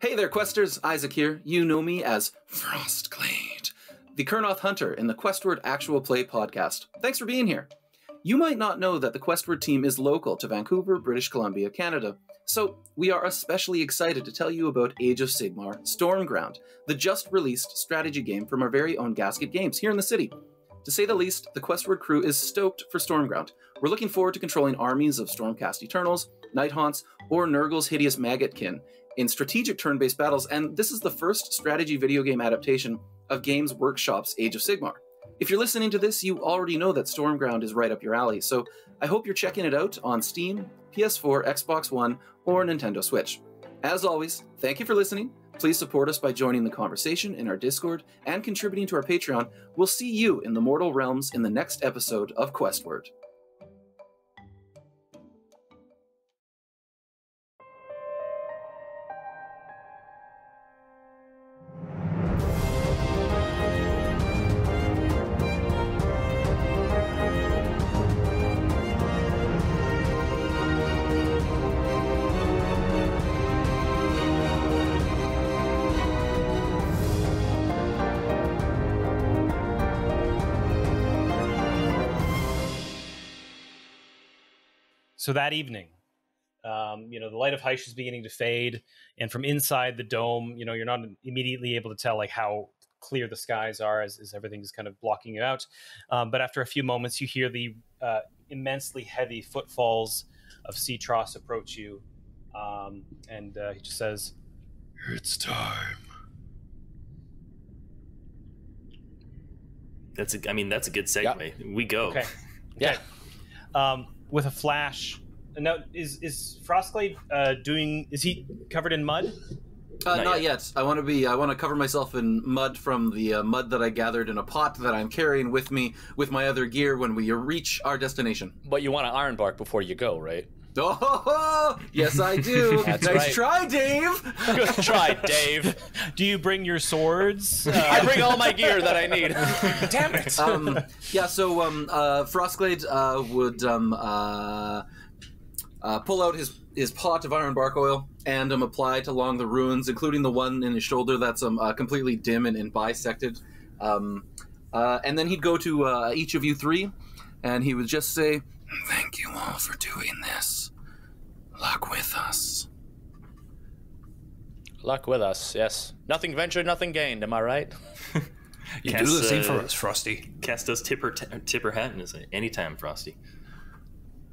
Hey there, Questers! Isaac here. You know me as Frostglade, the Kurnoth Hunter in the Questward Actual Play podcast. Thanks for being here. You might not know that the Questward team is local to Vancouver, British Columbia, Canada. So we are especially excited to tell you about Age of Sigmar Stormground, the just-released strategy game from our very own Gasket Games here in the city. To say the least, the Questward crew is stoked for Stormground. We're looking forward to controlling armies of Stormcast Eternals, Nighthaunts, or Nurgle's hideous Maggotkin in strategic turn-based battles, and this is the first strategy video game adaptation of Games Workshop's Age of Sigmar. If you're listening to this, you already know that Stormground is right up your alley, so I hope you're checking it out on Steam, PS4, Xbox One, or Nintendo Switch. As always, thank you for listening. Please support us by joining the conversation in our Discord and contributing to our Patreon. We'll see you in the mortal realms in the next episode of Questward. So that evening, the light of Hysh is beginning to fade, and from inside the dome, you're not immediately able to tell like how clear the skies are as everything is kind of blocking you out. But after a few moments, you hear the immensely heavy footfalls of Seatross approach you, and he just says, "It's time." That's a good segue. Yep. We go. Okay. Yeah. With a flash. Now, is Frostglade is he covered in mud? Not yet. I want to cover myself in mud from the mud that I gathered in a pot that I'm carrying with me with my other gear when we reach our destination. But you want to ironbark before you go, right? Oh, yes I do. That's nice right. Try, Dave. Good try, Dave. Do you bring your swords? I bring all my gear that I need. Damn it. Frostglade would pull out his pot of ironbark oil and apply it along the runes, including the one in his shoulder that's completely dim and bisected. And then he'd go to each of you three, and he would just say, "Thank you all for doing this. Luck with us." Luck with us, yes. Nothing ventured, nothing gained, am I right? You do the same for us, Frosty. Cast us tipper hat anytime, Frosty.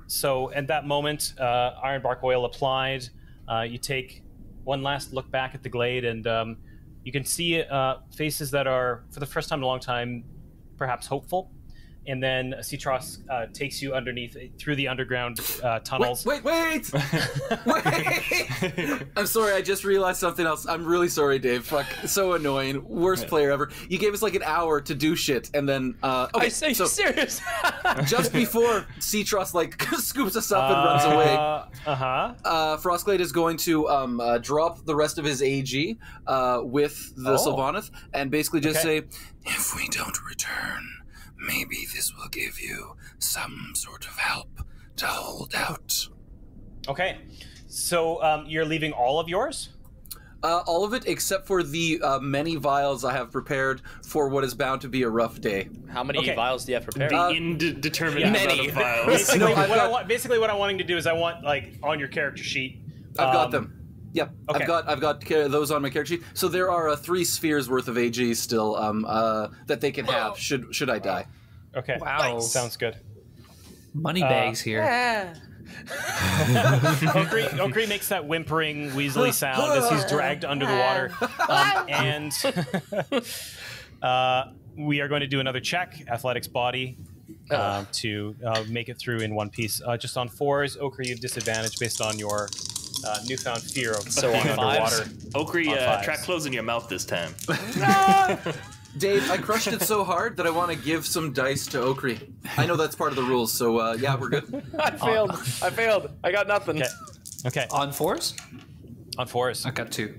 So at that moment, ironbark oil applied, you take one last look back at the glade, and you can see faces that are, for the first time in a long time, perhaps hopeful. And then Seatross takes you underneath through the underground tunnels. Wait! Wait! I'm sorry, I just realized something else. I'm really sorry, Dave. Fuck, so annoying. Worst player ever. You gave us like an hour to do shit, and then okay. So serious. just before Seatross like scoops us up and runs away, Frostglade is going to drop the rest of his AG with the Sylvaneth, and basically just say, "If we don't return, maybe this will give you some sort of help to hold out." Okay, so you're leaving all of yours? All of it, except for the many vials I have prepared for what is bound to be a rough day. How many vials do you have prepared? The indeterminate amount of vials. Basically, what I'm wanting to do is I want, like, on your character sheet. I've got them. Yep, okay. I've got those on my character sheet. So there are 3 spheres worth of AG still that they can have should I die. Okay. Wow. Nice. Sounds good. Money bags here. Okri makes that whimpering, weaselly sound as he's dragged under the water. And we are going to do another check, athletics body, to make it through in one piece. Just on 4s, Okri, you have disadvantage based on your newfound fear of being underwater. Okri, try closing your mouth this time. Dave, I crushed it so hard that I want to give some dice to Okri. I know that's part of the rules, so yeah, we're good. I failed. I got nothing. Okay. On 4s? On 4s. I got 2.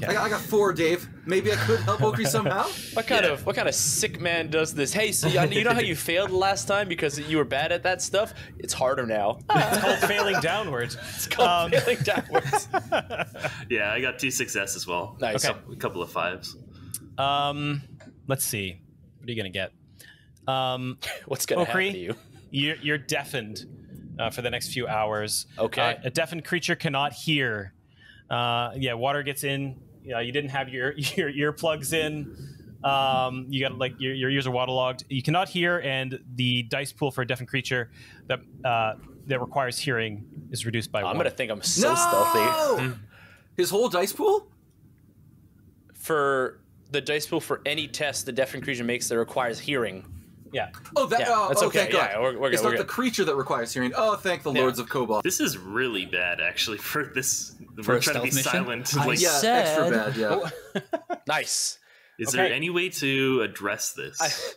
I got 4, Dave. Maybe I could help Okri somehow. What kind of sick man does this? Hey, so you know how you failed last time because you were bad at that stuff? It's harder now. It's called failing downwards. It's called failing downwards. Yeah, I got 2 success as well. Nice. Okay. A couple of 5s. Let's see. What are you gonna get? What's gonna happen to you? You're deafened for the next few hours. Okay. A deafened creature cannot hear. Water gets in. You didn't have your earplugs in. You got like your ears are waterlogged. You cannot hear, and the dice pool for a deafened creature that requires hearing is reduced by 1. I'm gonna think I'm so stealthy. His whole dice pool? For the dice pool for any test the deafened creature makes that requires hearing. Yeah. Oh, that. Yeah, that's okay. Thank God. Yeah, we're good. It's not the creature that requires hearing. Oh, thank the lords of Cobalt. This is really bad, actually, for this. For We're a trying to be stealth mission? silent. Yeah, said- extra bad. Yeah. Nice. Is there Okay. any way to address this?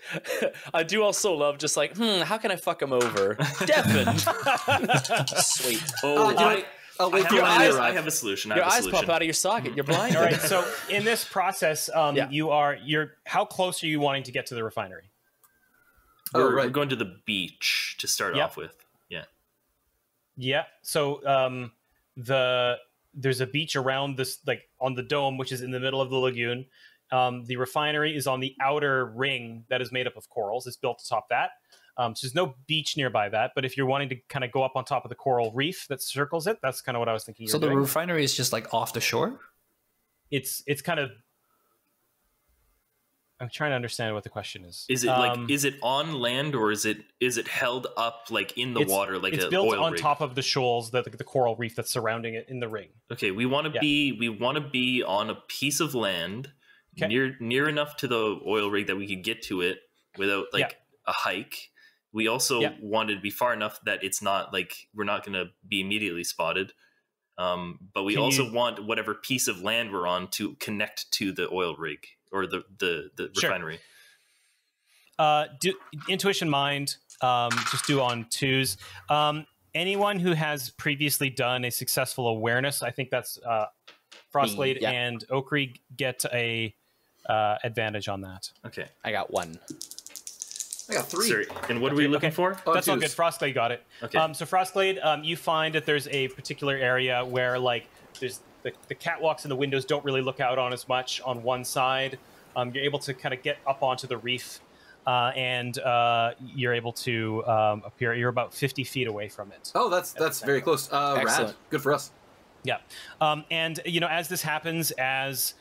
I do also love just like, how can I fuck him over? Deafened. Sweet. I'll wait for I your I eyes. have a solution. Your eyes pop out of your socket. You're blind. All right. So in this process, Yeah. you're how close are you wanting to get to the refinery? We're going to the beach to start Yep. off with. Yeah. Yeah. So there's a beach around this, like on the dome, which is in the middle of the lagoon. The refinery is on the outer ring that is made up of corals. It's built atop that. So there's no beach nearby that. But if you're wanting to kind of go up on top of the coral reef that circles it, that's kind of what I was thinking. So the refinery is just like off the shore? It's kind of. I'm trying to understand what the question is. Is it is it on land or is it held up like in the water like it's an built oil on rig? top of the shoals, the coral reef that's surrounding it in the ring. Okay, we want to be on a piece of land near enough to the oil rig that we could get to it without a hike. We also wanted to be far enough that it's not like we're not going to be immediately spotted. But we want whatever piece of land we're on to connect to the oil rig or the refinery. Do intuition mind. Just do on 2s. Anyone who has previously done a successful awareness, I think that's Frostblade and Okri get a advantage on that. Okay, I got 1. I got 3. Sorry. And what are we looking for? That's all 2s. good. Frostblade got it. Okay. So Frostblade, you find that there's a particular area where like there's the catwalks and the windows don't really look out on as much on one side. You're able to kind of get up onto the reef, and you're able to appear. You're about 50 feet away from it. Oh, that's very close. Excellent. Rad. Good for us. Yeah. And as this happens, as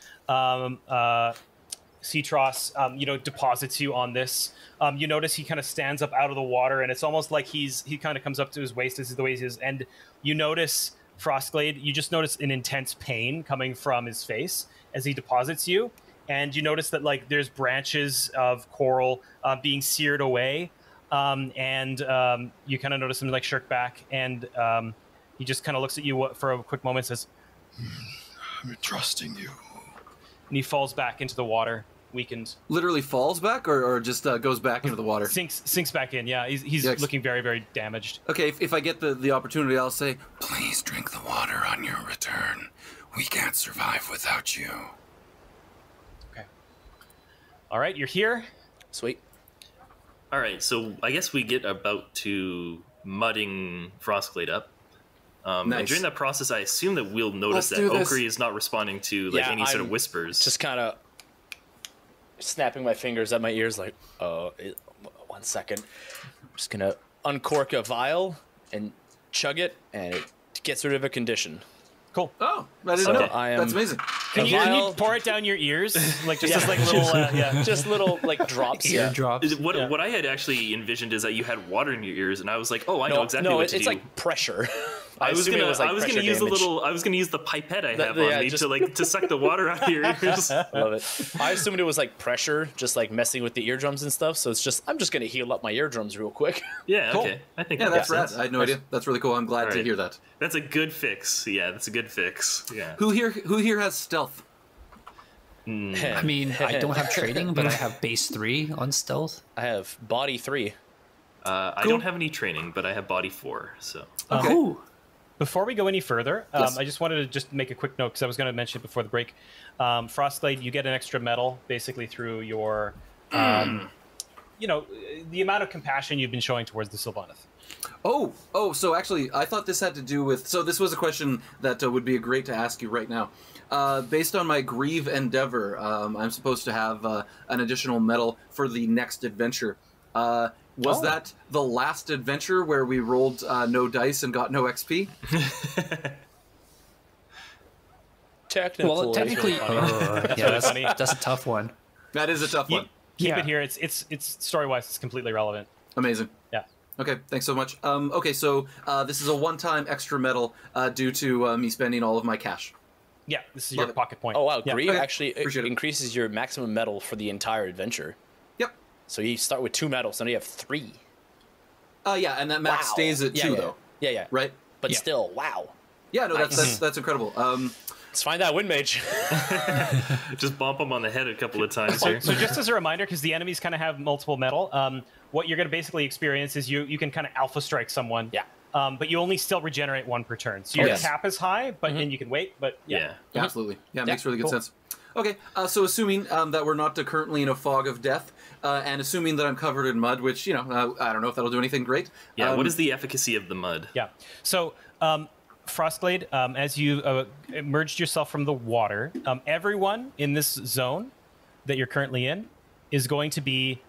Citros, deposits you on this, you notice he kind of stands up out of the water, and it's almost like he kind of comes up to his waist. This is the way he is, and you notice Frostglade. You just notice an intense pain coming from his face as he deposits you, and you notice that like there's branches of coral being seared away, and you kind of notice him like shirk back, and he just kind of looks at you for a quick moment, and says, I'm trusting you. and he falls back into the water, weakened. Literally falls back, or just goes back into the water. Sinks back in. Yeah, he's Yikes. looking very, very damaged. Okay, if I get the opportunity, I'll say, Please drink the water on your return. We can't survive without you. Okay. All right, you're here. Sweet. All right, so I guess we get about to mudding Frostglade up. And Nice. during that process, I assume that we'll notice Let's that do this. Okri is not responding to like Yeah, any sort of I'm whispers. Just kind of snapping my fingers at my ears like, 1 second. I'm just going to uncork a vial and chug it, and it gets rid of a condition. Cool. oh, I didn't So know. I am- That's amazing. Can you vial- pour it down your ears? Like just Yeah. as like little, Just little like drops. Yeah. Eardrops. What I had actually envisioned is that you had water in your ears, and I was like, oh, I know exactly no, what to it's do. like pressure. I was assume it gonna was, like, use pressure damage. I was gonna use the pipette I have yeah, on me just- to suck the water out of your ears. I love it. I assumed it was like pressure, just like messing with the eardrums and stuff. So I'm just gonna heal up my eardrums real quick. Yeah, Cool. okay. I think Yeah, that that's makes rad. sense. I had no idea. That's really cool. I'm glad to Alright. hear that. That's a good fix. Yeah, that's a good fix. Yeah. Who here has stealth? I mean, I don't have training, but I have base 3 on stealth. I have body 3. I don't have any training, but I have body 4. So Okay. Ooh. Before we go any further, Yes. I just wanted to just make a quick note because I was going to mention it before the break. Frostglade, you get an extra medal basically through your, you know, the amount of compassion you've been showing towards the Sylvaneth. Oh, so actually, I thought this had to do with... So this was a question that would be great to ask you right now. Based on my Grieve Endeavor, I'm supposed to have an additional medal for the next adventure. Was that the last adventure where we rolled no dice and got no XP? Technically, yeah, that's a tough one. That is a tough one. Keep it here. It's story-wise, it's completely relevant. Amazing. Yeah. Okay, thanks so much. Okay, so this is a one-time extra medal due to me spending all of my cash. Yeah, this is your pocket point. Oh, wow. Yeah. Grieve Okay. actually Appreciate it. increases your maximum medal for the entire adventure. Yep. So you start with 2 medals, now you have 3. Yeah, and that max Wow. stays at 2, yeah. though. Yeah. Right? But Yeah. still, wow. Yeah, no, Nice. that's incredible. Let's find that wind mage. Just bump him on the head a couple of times So here. just as a reminder, because the enemies kind of have multiple metal, what you're going to basically experience is you can kind of alpha strike someone. Yeah. But you only still regenerate 1 per turn. So your Yes. cap is high, but and you can wait. But Yeah. Absolutely. Yeah, it makes really good cool. sense. Okay, so assuming that we're not currently in a fog of death, and assuming that I'm covered in mud, which, you know, I don't know if that'll do anything great. Yeah, what is the efficacy of the mud? Yeah. So, Frostglade, as you emerged yourself from the water, everyone in this zone that you're currently in is going to be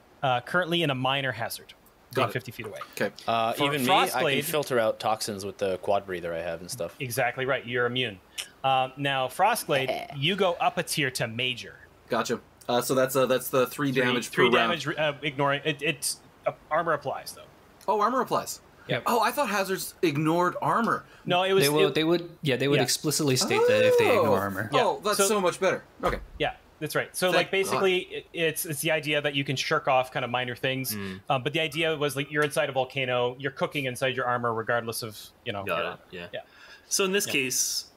currently in a minor hazard, being Got it. 50 feet away. Okay. For Even me, I can Frostblade- filter out toxins with the quad breather I have and stuff. Exactly right. You're immune. Now, Frostglade, you go up a tier to major. Gotcha. So that's the 3 damage per 3 round. damage, ignoring it. It's armor applies though. Oh, armor applies. Yeah. Oh, I thought hazards ignored armor. No, it was. They would yeah. explicitly state that if they ignore armor. Yeah. Oh, that's So- so much better. Okay. Yeah, that's right. So, Thank like, basically, it's the idea that you can shirk off kind of minor things. But the idea was, like, you're inside a volcano, you're cooking inside your armor, regardless of, you know. Got it. Yeah. Yeah. So in this case,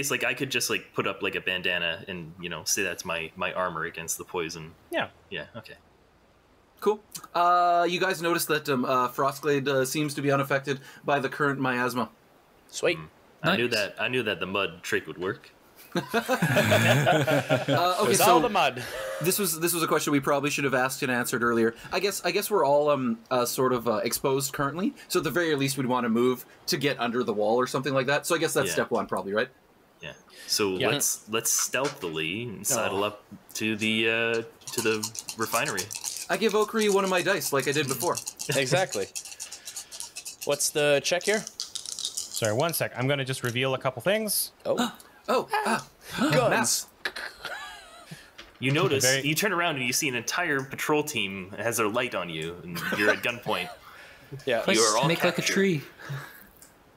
like I could just like put up like a bandana and say that's my armor against the poison. Yeah. Yeah. Okay. Cool. You guys noticed that Frostglade seems to be unaffected by the current miasma. Sweet. I knew Nice. that the mud trick would work. Okay, It's so all the mud. this was a question we probably should have asked and answered earlier. I guess we're all sort of exposed currently, so at the very least we'd want to move to get under the wall or something like that. So I guess that's Yeah. step 1, probably, right? Yeah. So Yeah. let's stealthily sidle up to the refinery. I give Okri one of my dice, like I did before. Exactly. What's the check here? Sorry, 1 sec. I'm going to just reveal a couple things. Oh, Oh, guns. You notice, Very- you turn around and you see an entire patrol team has their light on you, and you're at gunpoint. Yeah. You are all Make like a captured. tree.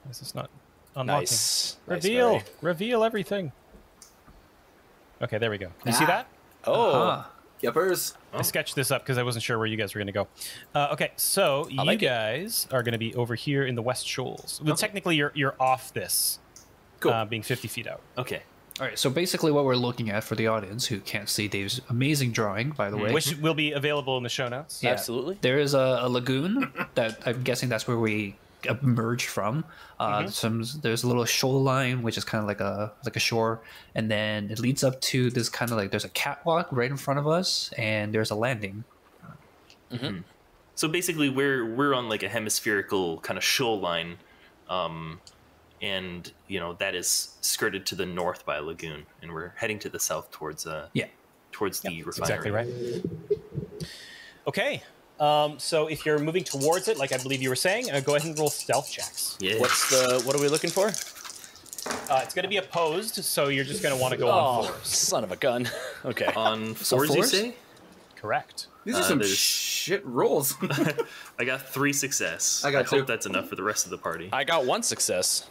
This is not unlocking. Nice. Reveal. Nice, Reveal everything. Okay, there we go. You see that? Oh, Ah. Yuppers. I sketched this up because I wasn't sure where you guys were going to go. Okay, so you like it. guys are going to be over here in the West Shoals. Well, technically, you're off this, Cool. being 50 feet out. Okay. All right, so basically what we're looking at for the audience who can't see Dave's amazing drawing, by the way. Which will be available in the show notes. Yeah. absolutely. There is a lagoon that I'm guessing that's where we emerged from. There's a little shoreline, which is kind of like a shore, and then it leads up to this kind of like there's a catwalk right in front of us, and there's a landing. So basically, we're on like a hemispherical kind of shoreline, and that is skirted to the north by a lagoon, and we're heading to the south towards the refinery. Exactly right. Okay, so if you're moving towards it, like I believe you were saying, go ahead and roll stealth checks. Yeah. What are we looking for? It's going to be opposed, so you're just going to want to go Oh, on fours. son of a gun. Okay. On fours, you fours? say? Correct. These are some there's- shit rolls. I got 3 success. I got 2. hope that's enough for the rest of the party. I got 1 success.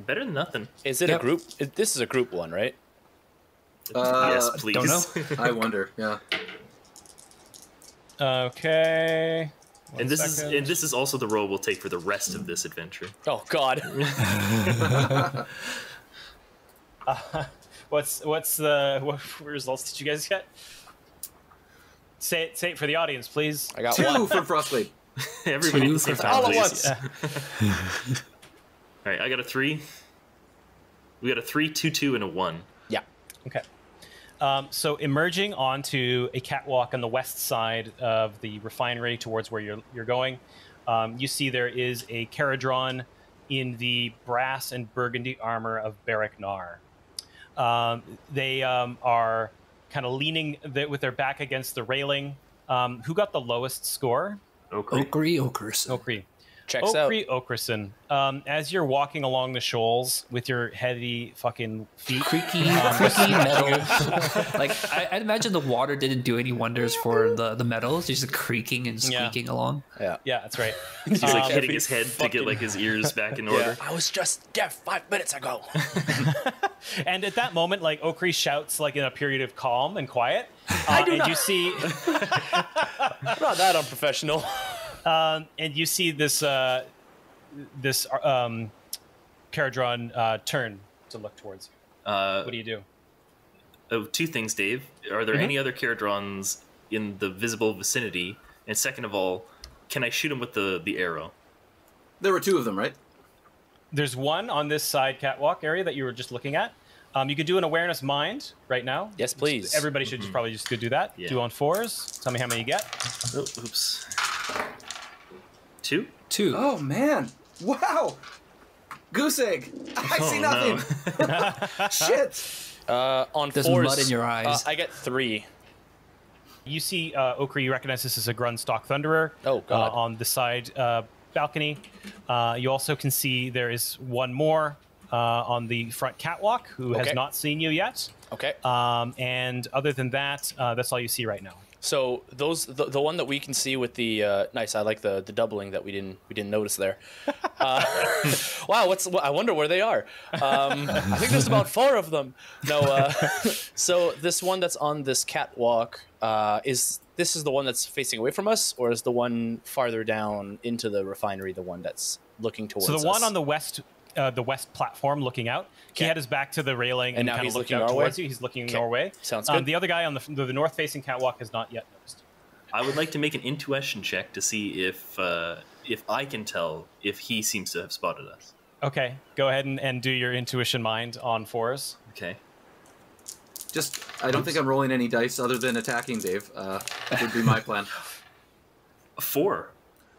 Better than nothing. Is it Yep. a group? This is a group one, right? Yes, please. don't know. I wonder. Yeah. Okay. And this is also the role we'll take for the rest of this adventure. Oh God. What results did you guys get? Say it for the audience, please. I got 2 1. from Frostblade. Everybody at the same time, All at please. once. All right, I got a 3. We got a 3, 2, 2, and a 1. Yeah. Okay. So emerging onto a catwalk on the west side of the refinery towards where you're going, you see there is a Caradron in the brass and burgundy armor of Barak-Nar. They are kind of leaning with their back against the railing. Who got the lowest score? Oakerson. Checks out. Oakerson. As you're walking along the shoals with your heavy fucking feet, Creaky metal. Like I'd imagine the water didn't do any wonders for the metals, just creaking and squeaking along. Yeah. Yeah, that's right. He's like hitting his head to get like his ears back in order. I was just deaf 5 minutes ago. And at that moment, like Okri shouts, like in a period of calm and quiet, and you see, Not that unprofessional. and you see this Caradron turn to look towards you. What do you do? Oh, 2 things, Dave. Are there any other Caradrons in the visible vicinity? And second of all, can I shoot him with the arrow? There were 2 of them, right? There's one on this side catwalk area that you were just looking at. You could do an awareness mind right now. Yes, please. Everybody should probably just go do that. Yeah. Do on 4s. Tell me how many you get. Oh, oops. 2? 2. Oh, man. Wow. Goose egg. I see nothing. Shit. On There's 4s, mud in your eyes. I get 3. You see, Okri, you recognize this as a Grunstock Thunderer. Oh, God. On the side balcony. You also can see there is one more on the front catwalk who has not seen you yet. Okay. And other than that, that's all you see right now. So the one that we can see with the nice, I like the doubling that we didn't notice there. Wow, I wonder where they are. I think there's about 4 of them. No, so this one that's on this catwalk is the one that's facing away from us, or is the one farther down into the refinery the one that's looking towards us? So the one on the west platform looking out, he had his back to the railing and now kind he's of looked looking out our way? towards you. He's looking your way. Sounds good. The other guy on the north-facing catwalk has not yet noticed. I would like to make an intuition check to see if I can tell if he seems to have spotted us. Okay, go ahead and do your intuition mind on 4s. Okay. I don't think I'm rolling any dice other than attacking Dave. Would be my plan. 4.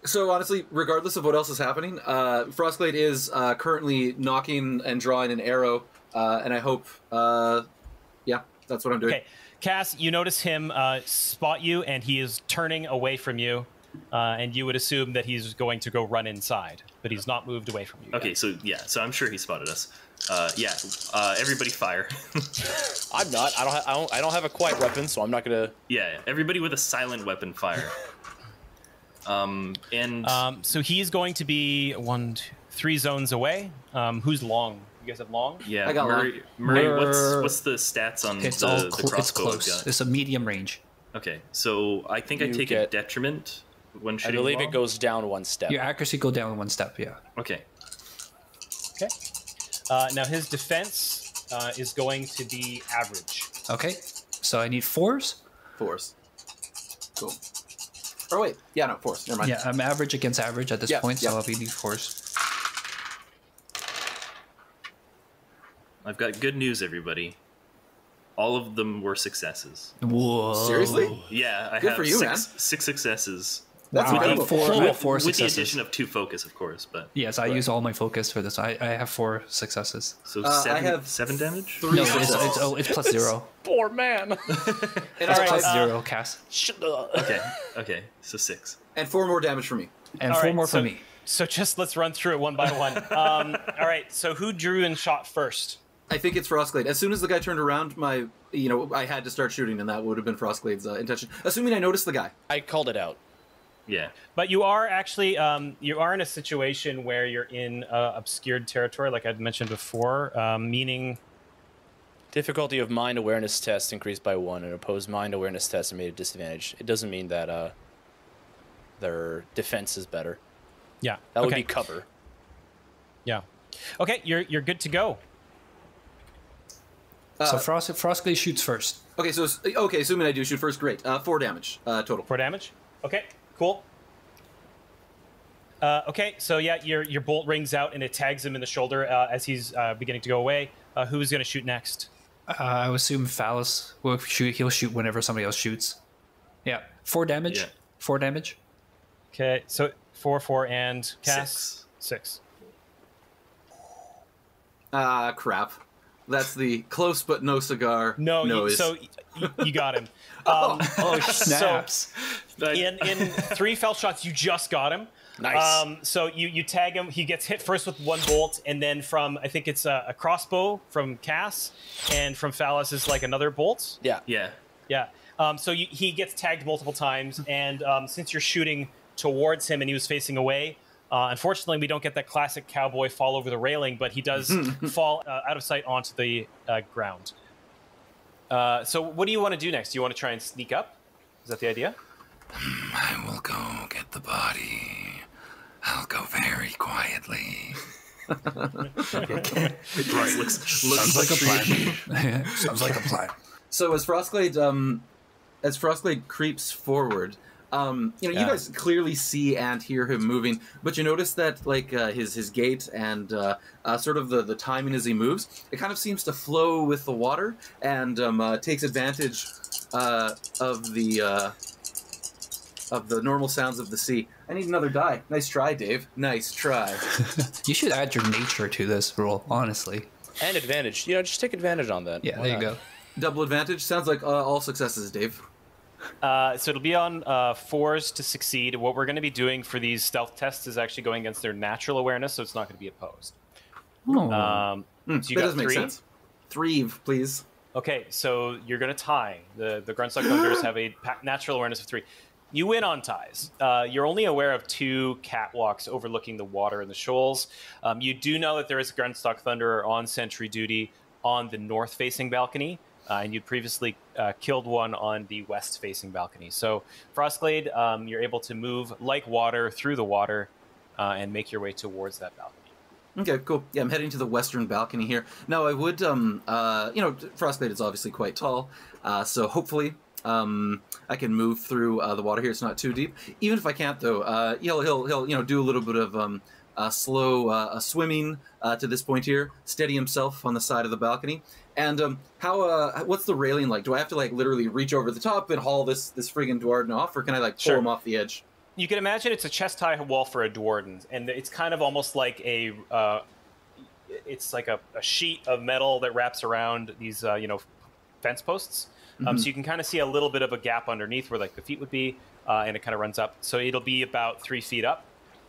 So honestly, regardless of what else is happening, Frostglade is currently knocking and drawing an arrow, and I hope, that's what I'm doing. Okay, Cass, you notice him spot you, and he is turning away from you, and you would assume that he's going to go run inside, but he's not moved away from you. Okay, yet. so I'm sure he spotted us. Everybody fire. I'm not. I don't have a quiet weapon, so I'm not gonna. Yeah, everybody with a silent weapon fire. So he's going to be 1, 2, 3 zones away. Who's long? You guys have long? Yeah, I got Murray, what's the stats on It's the crossbow? it's close. I've got? It's a medium range. Okay, so I think I You take a get- detriment when I shooting believe long? it goes down 1 step. Your accuracy go down 1 step. Yeah. Okay. Okay. Now his defense is going to be average. Okay. So I need 4s. 4s. Cool. Or wait, yeah, no, 4s. Never mind. Yeah, I'm average against average at this point, so yeah. I'll be need 4s. I've got good news, everybody. All of them were successes. Whoa. Seriously? Yeah, I Good have for you, man. 6 successes. That's Wow. incredible. Four With the successes. addition of 2 focus, of course, but Yes, I use all my focus for this. I have 4 successes. so I have 7 damage. 3 No, successes. it's plus 0. Poor man. And It's I plus have- 0, Cass. Okay, so 6. and 4 more damage for me. And All 4 right, more so- for me. So just let's run through it one by one. All right, so who drew and shot first? I think it's Frostglade. As soon as the guy turned around, I had to start shooting, and that would have been Frostglade's intention. Assuming I noticed the guy. I called it out. Yeah. But you are actually you are in a situation where you're in obscured territory, like I'd mentioned before, meaning Difficulty of mind awareness test increased by 1, and opposed mind awareness test made a disadvantage. It doesn't mean that their defense is better. yeah, That would okay. be cover. Yeah. Okay, you're good to go. So Frostglade shoots first. Okay, assuming I do shoot first, great. 4 damage total. 4 damage. Okay, cool. Okay, so yeah, your bolt rings out and it tags him in the shoulder as he's beginning to go away. Who's going to shoot next? I would assume Phallus will shoot. He'll shoot whenever somebody else shoots. Yeah, 4 damage. Yeah. 4 damage. Okay, so 4, and Cass? 6. Ah, crap. That's the close but no cigar. Noise. So you got him. Oh, snaps. So in 3 fell shots, you just got him. Nice. So you tag him. He gets hit first with 1 bolt, and then from, I think it's a crossbow from Cass, and from Phallus is like another bolt. Yeah. Yeah. So he gets tagged multiple times, and since you're shooting towards him and he was facing away, unfortunately we don't get that classic cowboy fall over the railing, but he does fall out of sight onto the ground. So what do you want to do next? Do you want to try and sneak up? Is that the idea? I will go get the body. I'll go very quietly. Looks like a plan. Sounds like a plan. So as Frostblade creeps forward, you guys clearly see and hear him moving, but you notice that like his gait and sort of the timing as he moves, it kind of seems to flow with the water and takes advantage of the normal sounds of the sea. I need another die. Nice try, Dave. Nice try. You should add your nature to this roll, honestly. And advantage. Just take advantage on that. Yeah, there you go. Double advantage. Sounds like all successes, Dave. So it'll be on 4s to succeed. What we're going to be doing for these stealth tests is actually going against their natural awareness, so it's not going to be opposed. Oh. So you that got does make 3? sense. 3, please. Okay, so you're going to tie. The Gruntstock Hunters have a natural awareness of 3. You win on ties. You're only aware of 2 catwalks overlooking the water and the shoals. You do know that there is a Gruntstock Thunderer on sentry duty on the north-facing balcony, and you'd previously killed one on the west-facing balcony. So, Frostblade, you're able to move like water through the water and make your way towards that balcony. Okay, cool. Yeah, I'm heading to the western balcony here. Now, I would, Frostblade is obviously quite tall, so hopefully I can move through the water here. It's not too deep. Even if I can't, though, he'll do a little bit of slow swimming to this point here, steady himself on the side of the balcony. And what's the railing like? Do I have to like literally reach over the top and haul this friggin' Dwarden off, or can I like pull him off the edge? You can imagine it's a chest-high wall for a Dwarden, and it's kind of almost like a sheet of metal that wraps around these fence posts. So you can kind of see a little bit of a gap underneath where like the feet would be, and it kind of runs up. So it'll be about 3 feet up,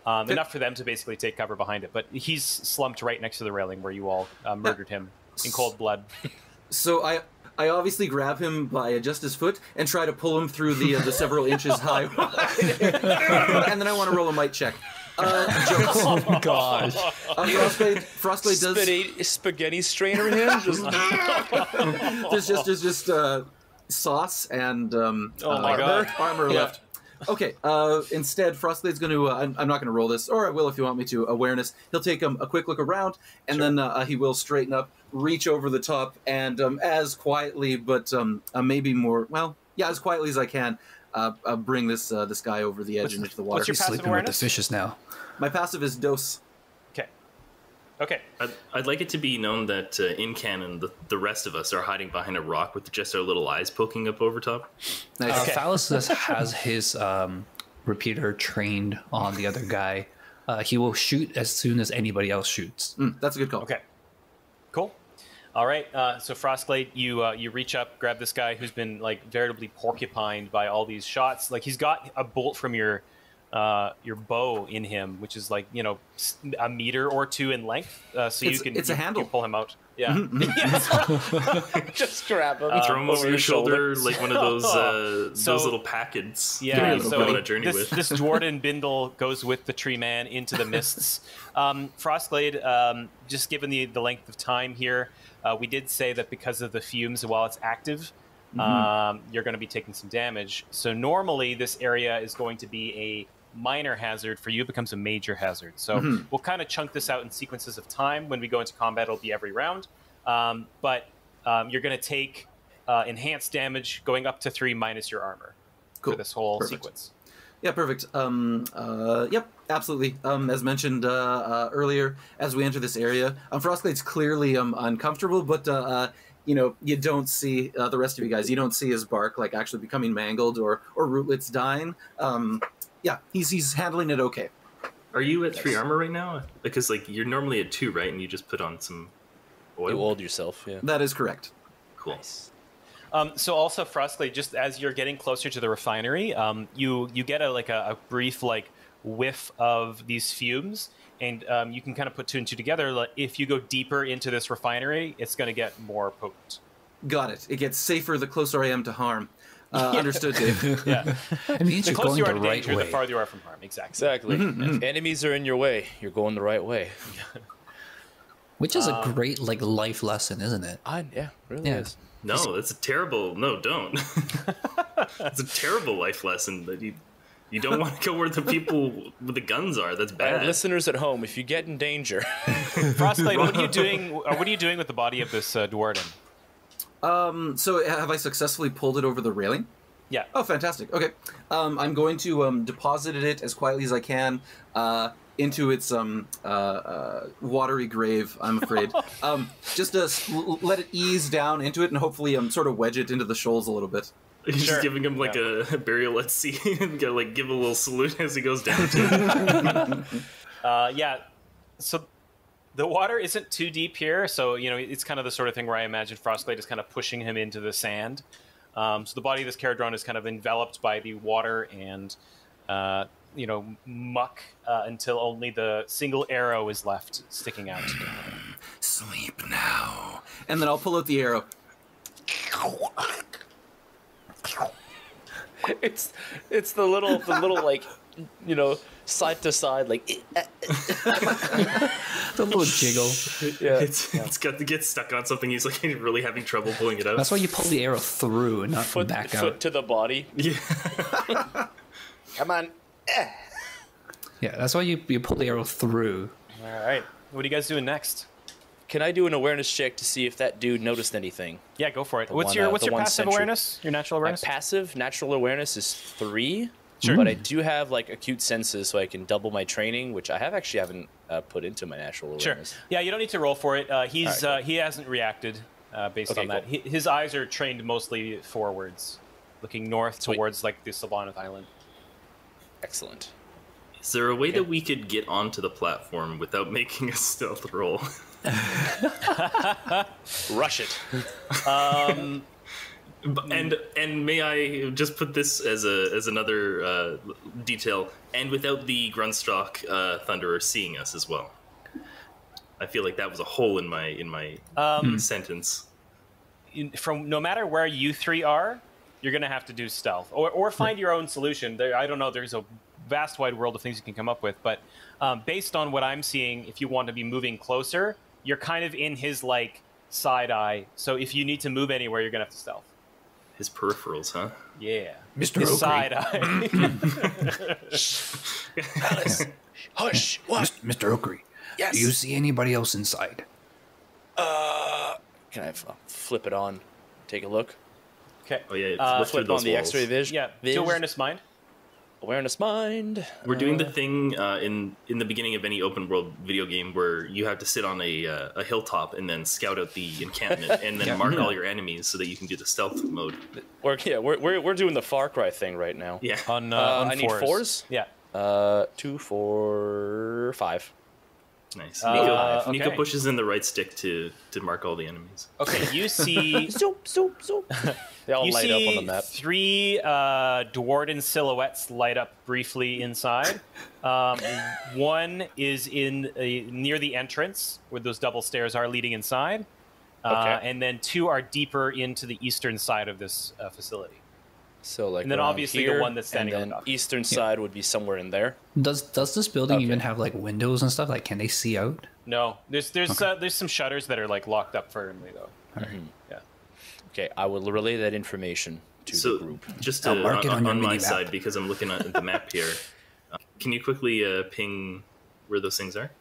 enough for them to basically take cover behind it. But he's slumped right next to the railing where you all murdered him in cold blood. So I obviously grab him by just his foot and try to pull him through the several inches high, and then I want to roll a might check. Jokes. Oh my gosh. Frostblade does spaghetti strainer him. There's just sauce and oh my God. armor left. Okay. Instead, Frostblade's going to. I'm not going to roll this, or I will if you want me to. Awareness. He'll take a quick look around, and then he will straighten up, reach over the top, and as quietly, but maybe more. Well, yeah, as quietly as I can. Bring this guy over the edge and into the water. What's your He's passive sleeping awareness? with the fishes now. My passive is dose. Okay. I'd like it to be known that in canon, the rest of us are hiding behind a rock with just our little eyes poking up over top. Nice. Phallus has his repeater trained on the other guy. He will shoot as soon as anybody else shoots. That's a good call. Okay. Cool. All right. So Frostblade, you reach up, grab this guy who's been like veritably porcupined by all these shots. Like he's got a bolt from your bow in him, which is like a meter or 2 in length. So it's a handle. You pull him out. Yeah. Just grab him. Throw him over your shoulder like one of those little packets. Yeah. So go on a journey with. This Dwarden bindle goes with the tree man into the mists. Frostblade, just given the length of time here, we did say that because of the fumes while it's active, you're going to be taking some damage. So normally this area is going to be a minor hazard. For you, it becomes a major hazard. So we'll kind of chunk this out in sequences of time. When we go into combat, it'll be every round. But you're going to take enhanced damage going up to 3 minus your armor for this whole sequence. Yeah, perfect. Yep, absolutely. As mentioned earlier, as we enter this area, Frostblade's clearly uncomfortable, but you don't see the rest of you guys. You don't see his bark like actually becoming mangled or rootlets dying. Yeah, he's handling it okay. Are you at 3 armor right now? Because like you're normally at 2, right? And you just put on some oil. You oiled yourself, yeah. That is correct. Cool. Nice. So also, Frostblade, just as you're getting closer to the refinery, you get a brief whiff of these fumes, and you can kind of put 2 and 2 together. Like, if you go deeper into this refinery, it's going to get more potent. Got it. It gets safer the closer I am to harm. Understood, Dave. Yeah. It means The you're closer going you are the to right danger, way. the farther you are from harm. Exactly. Exactly. If enemies are in your way, you're going the right way. Which is a great life lesson, isn't it? Yeah, really is. No, that's a terrible. No, don't. It's a terrible life lesson that you don't want to go where the people with the guns are. That's bad. Right, listeners at home, if you get in danger, Frostblade, what are you doing? What are you doing with the body of this Dwarden? So have I successfully pulled it over the railing? Yeah. Oh, fantastic. Okay. I'm going to deposit it as quietly as I can into its watery grave, I'm afraid. Just to let it ease down into it and hopefully sort of wedge it into the shoals a little bit. You're just giving him like a burial at sea and gotta give a little salute as he goes down to it. Yeah. So the water isn't too deep here, so it's kind of the sort of thing where I imagine Frostblade is kind of pushing him into the sand. So the body of this Caradron is kind of enveloped by the water and muck until only the single arrow is left sticking out. Sleep now. And then I'll pull out the arrow. it's the little side to side The little jiggle. yeah. It's got to get stuck on something. He's like really having trouble pulling it out. That's why you pull the arrow through and not foot back out. to the body. Yeah. Come on. Yeah, that's why you pull the arrow through. All right. What are you guys doing next? Can I do an awareness check to see if that dude noticed anything? Yeah, go for it. The What's one, your the one passive sentry. awareness? Your natural My awareness? passive natural awareness is 3. Sure. But I do have acute senses, so I can double my training, which I haven't put into my natural Sure. awareness. Yeah, you don't need to roll for it. He hasn't reacted based on that. cool. His eyes are trained mostly forwards, looking north towards the Soulbound Island. Excellent. Is there a way that we could get onto the platform without making a stealth roll? Rush it. And may I just put this as another detail, and without the Grunstock Thunderer seeing us as well. I feel like that was a hole in my sentence. From no matter where you 3 are, you're going to have to do stealth or find your own solution. I don't know. There's a vast wide world of things you can come up with, but based on what I'm seeing, if you want to be moving closer, you're kind of in his side eye. So if you need to move anywhere, you're going to have to stealth. His peripherals, huh? Yeah. Mr. His Oakley. side eye. Alice, hush. What? Mr. Oakley, Yes. do you see anybody else inside? Can I flip it on? Take a look. Okay. Oh yeah, look through Flip on those the walls. X-ray vision. Yeah. Viz. Do awareness mind. Awareness mind. We're doing the thing in the beginning of any open world video game where you have to sit on a hilltop and then scout out the encampment and then mark all your enemies so that you can do the stealth mode. We're doing the Far Cry thing right now. Yeah. On I need 4s. 4s. Yeah. 2, 4, 5. Nice. okay. Nico pushes in the right stick to mark all the enemies. Okay. You see. Zoop. They all You light up on see the map. 3 Dwarden silhouettes light up briefly inside. One is near the entrance, where those double stairs are leading inside. Okay. And then 2 are deeper into the eastern side of this facility. So And then around obviously the here, one that's standing and on then top. eastern side would be somewhere in there. Does this building Okay. even have windows and stuff? Can they see out? No, there's some shutters that are locked up firmly though. Yeah. Okay, I will relay that information to So the group. just I'll mark it on your on my mini-map. side, because I'm looking at the map here, can you quickly ping where those things are?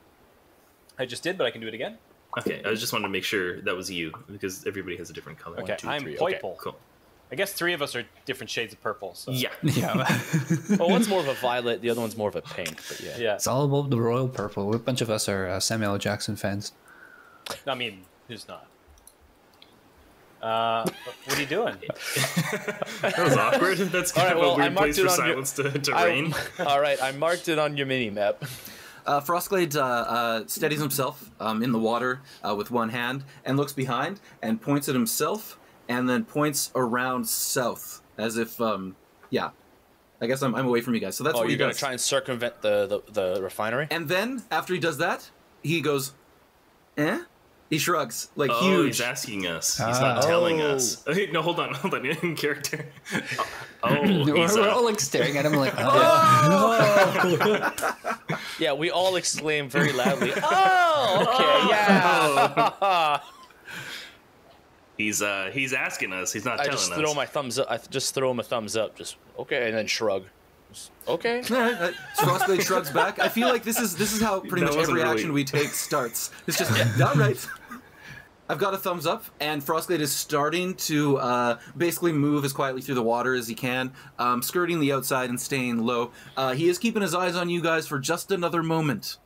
I just did, but I can do it again. Okay, I just wanted to make sure that was you because everybody has a different color. Okay, 2, I'm 3, Poiple. Cool. I guess 3 of us are different shades of purple. So. Yeah. Well, one's more of a violet, the other one's more of a pink. But yeah. It's all about the royal purple. A bunch of us are Samuel L. Jackson fans. I mean, who's not? What are you doing? That was awkward. That's kind of a weird place for silence to reign. All right, I marked it on your mini map. Frostglade steadies himself in the water with one hand and looks behind and points at himself and then points around south as if, I guess I'm away from you guys. So that's what you're he going does. to try and circumvent the refinery? And then, after he does that, he goes, eh? He shrugs, like huge. huge. He's asking us. He's not telling us. No, hold on. In character. We're all like staring at him like, Yeah, we all exclaim very loudly, oh, okay, yeah. He's asking us. He's not telling us. I just throw my thumbs up. I just throw him a thumbs up. Just okay, and then shrug. Okay. Frostblade shrugs back. I feel like this is how pretty much every action we take starts. It's just all right. I've got a thumbs up, and Frostblade is starting to basically move as quietly through the water as he can, skirting the outside and staying low. He is keeping his eyes on you guys for just another moment.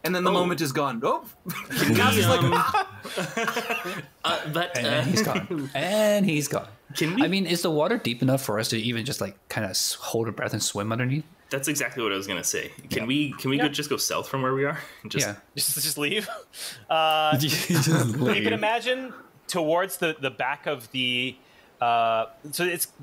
And then the moment is gone. Oh! Cass is like, and he's gone. And he's gone. Can we? I mean, is the water deep enough for us to even just like kind of hold our breath and swim underneath? That's exactly what I was gonna say. Can we just go south from where we are? Just leave. You can imagine towards the back of the. So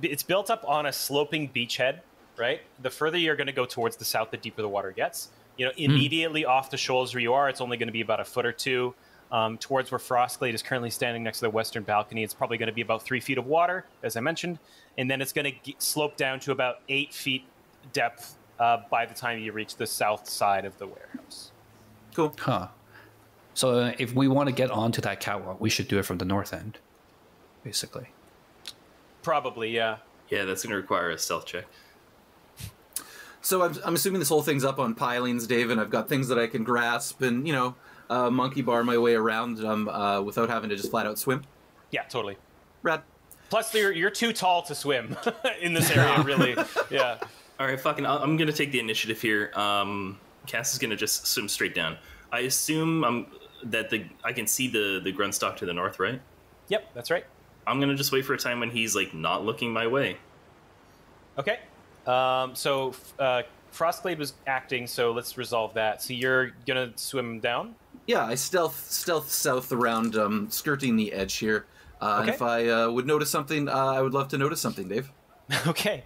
it's built up on a sloping beachhead, right? The further you're going to go towards the south, the deeper the water gets. You know, immediately off the shoals where you are, it's only going to be about a foot or two. Towards where Frostglade is currently standing next to the western balcony, it's probably going to be about 3 feet of water, as I mentioned, and then it's going to slope down to about 8 feet depth by the time you reach the south side of the warehouse. Cool. Huh. So if we want to get onto that catwalk, we should do it from the north end, basically. Probably, yeah. Yeah, that's going to require a stealth check. So I'm assuming this whole thing's up on pilings, Dave, and I've got things that I can grasp and, monkey bar my way around without having to just flat out swim. Yeah, totally. Rad. Plus, you're too tall to swim in this area, really. Yeah. All right, I'm going to take the initiative here. Cass is going to just swim straight down. I assume that I can see the Grunstock to the north, right? Yep, that's right. I'm going to just wait for a time when he's, not looking my way. Okay. So Frostglade was acting, so let's resolve that. So you're going to swim down? Yeah, I stealth south around, skirting the edge here. Okay. And if I would notice something, I would love to notice something, Dave. Okay.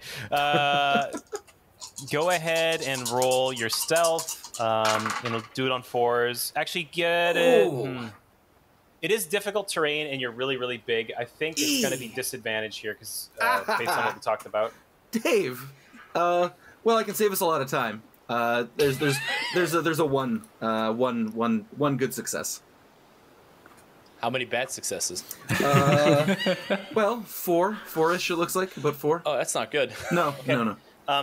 Go ahead and roll your stealth. And do it on 4s. Actually, get it. It is difficult terrain, and you're really, really big. I think it's going to be disadvantage here, because based on what we talked about. Dave, well, I can save us a lot of time. There's a one good success. How many bad successes? Well, four-ish it looks like, about 4. Oh, that's not good. No, okay. No.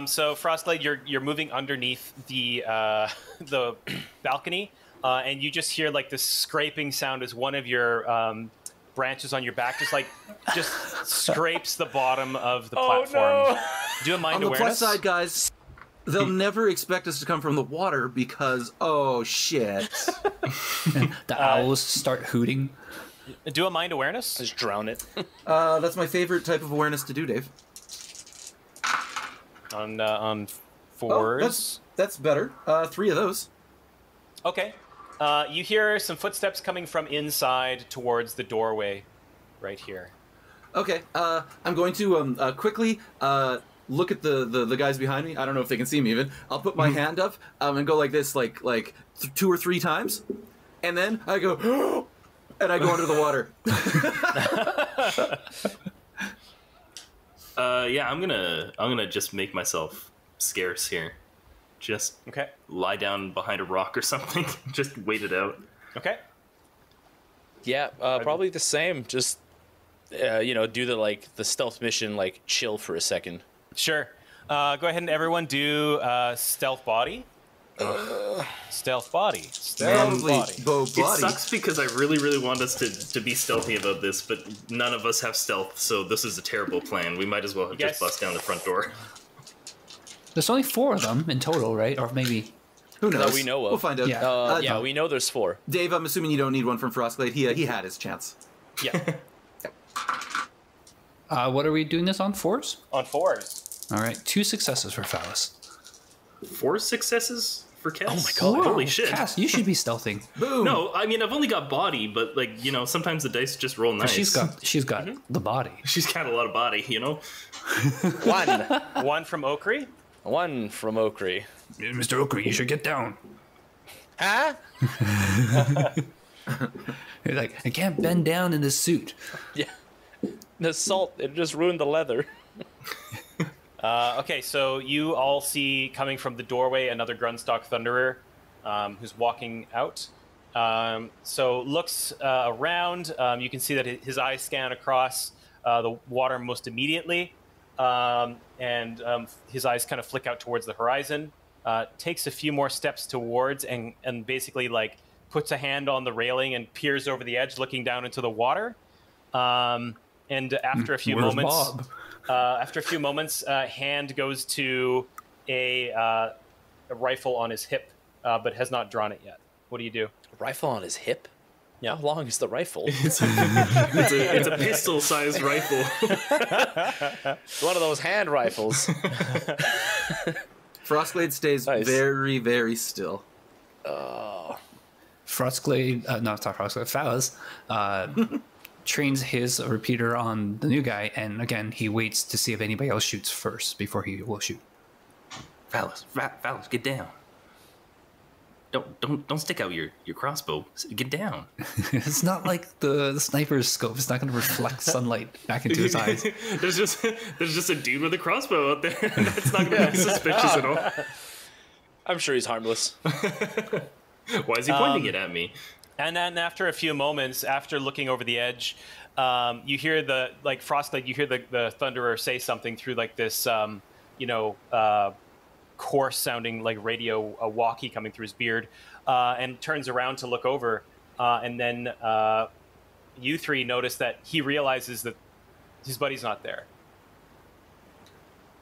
So Frostglade, you're moving underneath the balcony, and you just hear this scraping sound as one of your branches on your back just scrapes the bottom of the platform. No. Do a mind awareness. On the awareness. plus side, guys, they'll never expect us to come from the water because shit. The owls start hooting. Do a mind awareness. Just drown it. That's my favorite type of awareness to do, Dave. On 4s. Oh, that's better. 3 of those. Okay. You hear some footsteps coming from inside towards the doorway right here. Okay. I'm going to quickly look at the guys behind me. I don't know if they can see me even. I'll put my hand up and go like this, like 2 or 3 times. And then I go, and I go under the water. Yeah, I'm gonna just make myself scarce here. Just lie down behind a rock or something. Just wait it out. Okay. Yeah, probably the same. Just do the stealth mission, chill for a second. Sure. Go ahead and everyone do stealth body. Stealth body. Stealth body. It sucks because I really, really want us to be stealthy about this, but none of us have stealth, so this is a terrible plan. We might as well have just bust down the front door. There's only 4 of them in total, right? Or maybe... Who knows? That we know of. We'll find out. Yeah, we know there's 4. Dave, I'm assuming you don't need one from Frostblade. He had his chance. Yeah. What are we doing this on? 4s? On 4s. All right, 2 successes for Phallus. 4 successes for Cass? Oh my god! Holy shit! Cass, you should be stealthing. Boom! No, I mean I've only got body, but like sometimes the dice just roll nice. She's got the body. She's got a lot of body, 1 from Okri. 1 from Okri. Mr. Okri, you should get down. Huh? You're like, I can't bend down in this suit. Yeah. The salt, it just ruined the leather. Okay, so you all see coming from the doorway another Grunstock Thunderer who's walking out. So looks around. You can see that his eyes scan across the water most immediately. And his eyes kind of flick out towards the horizon. Takes a few more steps towards and basically like puts a hand on the railing and peers over the edge looking down into the water. And after a few moments, hand goes to a rifle on his hip, but has not drawn it yet. What do you do? Rifle on his hip? Yeah. How long is the rifle? It's a pistol-sized rifle. It's one of those hand rifles. Frostblade stays very, very still. Frostblade, no, it's not Frostblade, Phallus, trains his repeater on the new guy, and again, he waits to see if anybody else shoots first before he will shoot. Phallus, get down. Don't stick out your crossbow. Get down. It's not like the sniper's scope. It's not going to reflect sunlight back into his eyes. There's just a dude with a crossbow out there. That's not going to be suspicious at all. I'm sure he's harmless. Why is he pointing it at me? And then after a few moments, after looking over the edge, you hear Frostblade. You hear the Thunderer say something through like this, coarse sounding like radio walkie coming through his beard, and turns around to look over, and then you 3 notice that he realizes that his buddy's not there,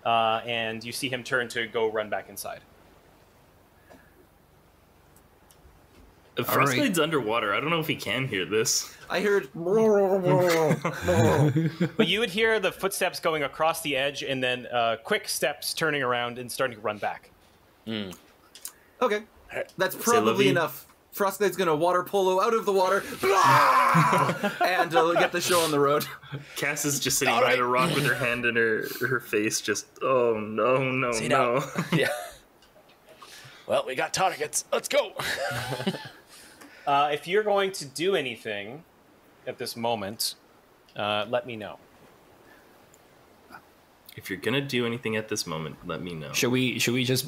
and you see him turn to go run back inside. Frostblade's underwater. I don't know if he can hear this. I heard. But you would hear the footsteps going across the edge, and then quick steps turning around and starting to run back. Okay, that's probably enough. Frostblade's gonna water polo out of the water, and get the show on the road. Cass is just sitting by the rock with her hand in her face, just no. Yeah. Well, we got targets. Let's go. If you're going to do anything at this moment, let me know. If you're gonna do anything at this moment, let me know. Should we just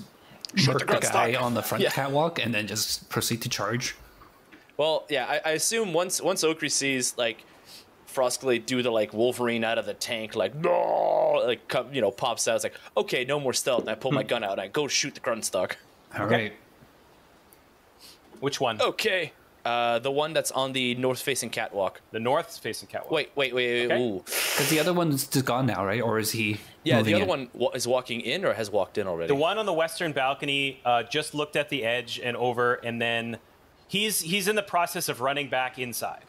Shut murk the guy on the front catwalk and then just proceed to charge? Well, yeah, I assume once Okri sees like Frostblade do the like Wolverine out of the tank, like no, like pops out. It's like, okay, no more stealth. And I pull my gun out and I go shoot the Grunstock. All right. Which one? Okay. The one that's on the north-facing catwalk. The north-facing catwalk. Wait. Okay. Ooh. Because the other one's just gone now, right? Or is he? Yeah, the other in? one is walking in or has walked in already. The one on the western balcony just looked at the edge and over, and then he's in the process of running back inside.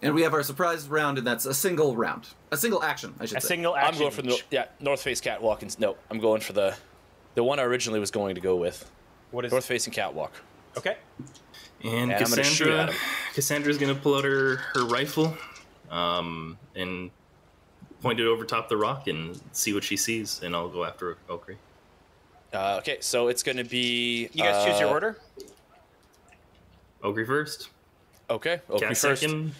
And we have our surprise round, and that's a single round. A single action, I should say. A single action. I'm going for the north face catwalk. No, I'm going for the one I originally was going to go with. What is north facing catwalk? Okay. And Cassandra's gonna pull out her rifle, and point it over top the rock and see what she sees, and I'll go after Okri. Okay, so it's gonna be. You guys choose your order. Okri first. Okay, Okri Cass first. Second.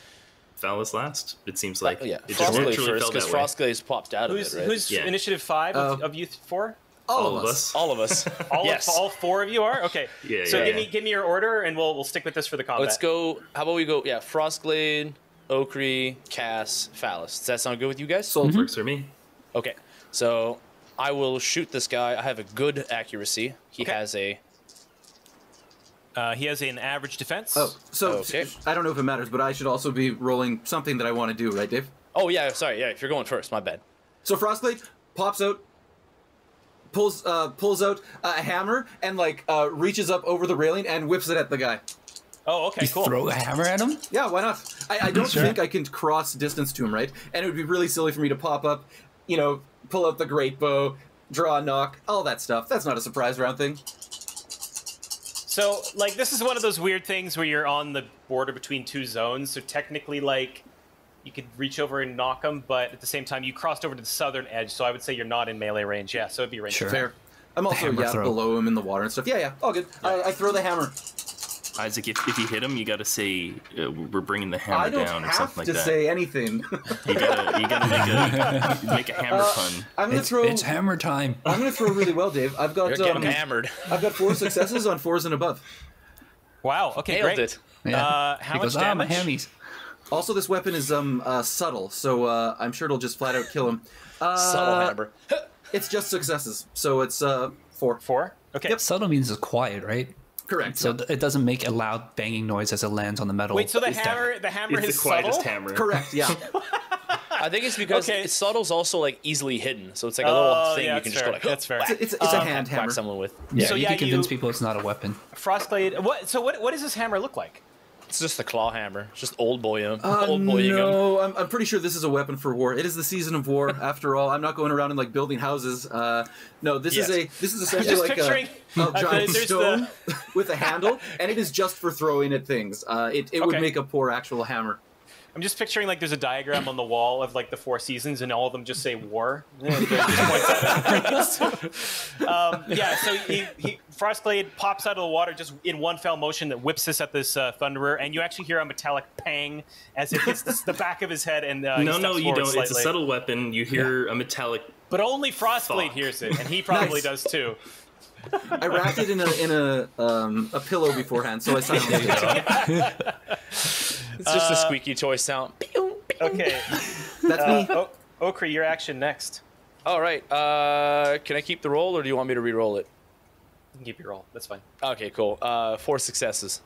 Phallus last. It seems like yeah. it just naturally first because Frostblade's popped out of it. Right? Who's initiative 5 of you 4? All of us. All of us. All 4 of you are? Okay. Yeah, so give me your order, and we'll stick with this for the combat. Let's go. How about we go? Yeah, Frostblade, Okri, Cass, Phallus. Does that sound good with you guys? Sold works for me. Okay, so I will shoot this guy. I have a good accuracy. He has a He has an average defense. Oh, so Okay. I don't know if it matters, but I should also be rolling something that I want to do, right, Dave? Oh, yeah, sorry. Yeah, if you're going first, my bad. So Frostblade pops out, pulls out a hammer, and like reaches up over the railing and whips it at the guy. Oh, okay, cool. Throw a hammer at him? Yeah, why not? I don't think I can cross distance to him, right? And it would be really silly for me to pop up, you know, pull out the great bow, draw a knock, all that stuff. That's not a surprise round thing. So, like, this is one of those weird things where you're on the border between two zones. So technically, like, you could reach over and knock him, but at the same time, you crossed over to the southern edge. So I would say you're not in melee range. Yeah, so it'd be range. Sure. Fair. I'm also hammer throw. below him in the water and stuff. Yeah, all good. I throw the hammer. Isaac, if you hit him, you got to say we're bringing the hammer I don't down or have something like to that. say anything. You gotta make a hammer pun. I'm gonna throw. It's hammer time. I'm gonna throw really well, Dave. I've got You're getting hammered. I've got 4 successes on 4s and above. Wow. Okay, Nailed great. it. Yeah. How He much goes, damage? my hammies. Also, this weapon is subtle, so I'm sure it'll just flat out kill him. Subtle hammer. It's just successes, so it's 4. 4? Okay. Yep. Subtle means it's quiet, right? Correct. So it doesn't make a loud banging noise as it lands on the metal. Wait, so the hammer It's is the quietest subtle? hammer. Correct. Yeah. I think it's because Okay. subtle's also like easily hidden, so it's like a little thing yeah, you can that's just fair. go like That's fair. whack, It's a hand whack hammer. someone with. Yeah, So you yeah, can convince you- people it's not a weapon. Frostblade. What does this hammer look like? It's just a claw hammer. It's just old boying him. No, I'm pretty sure this is a weapon for war. It is the season of war, after all. I'm not going around and like building houses. No, this Yes. is essentially Just like picturing a giant there's stone with a handle, and it is just for throwing at things. It would Okay. make a poor actual hammer. I'm just picturing like there's a diagram on the wall of like the 4 seasons, and all of them just say war. And it just points at it. Yeah, so he Frostblade pops out of the water just in one fell motion that whips this at this Thunderer, and you actually hear a metallic pang as it hits the back of his head. And No, he you steps don't. forward It's a slightly. subtle weapon. You hear a metallic. But only Frostblade Fuck. hears it, and he probably Nice. does too. I wrapped it in a pillow beforehand, so I silenced it. It's just a squeaky toy sound. Pew, pew. Okay. That's me. Okri, your action next. All right. Can I keep the roll, or do you want me to re-roll it? You can keep your roll. That's fine. Okay, cool. 4 successes.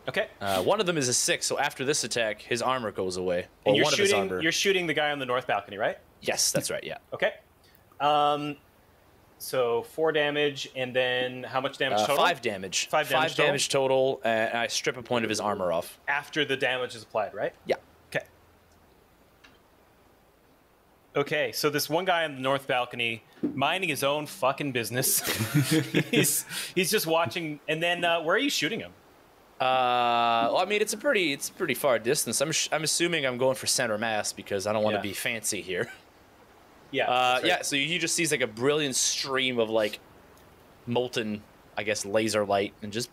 Okay. One of them is a 6, so after this attack, his armor goes away. Or And one of his armor. you're shooting the guy on the north balcony, right? Yes, that's right. Yeah. Okay. So 4 damage, and then how much damage total? 5 damage. 5 damage total? damage total, and I strip a point of his armor off. After the damage is applied, right? Yeah. Okay. Okay, so this one guy on the north balcony, minding his own fucking business. he's just watching, and then where are you shooting him? Well, I mean, it's a pretty far distance. I'm assuming I'm going for center mass because I don't want to Yeah. be fancy here. Yeah. that's right. Yeah. So he just sees like a brilliant stream of like molten, I guess, laser light, and just.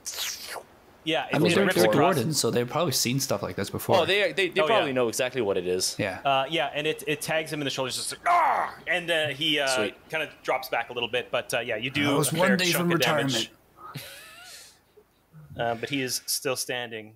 Yeah. I mean, it they're rips across. Gordon, so they've probably seen stuff like this before. Oh, they Oh, probably yeah. know exactly what it is. Yeah. Yeah, and it tags him in the shoulders, just like, ah! And he Sweet. kind of drops back a little bit, but yeah, you do I was a one fair day chunk from of damage. retirement. But he is still standing.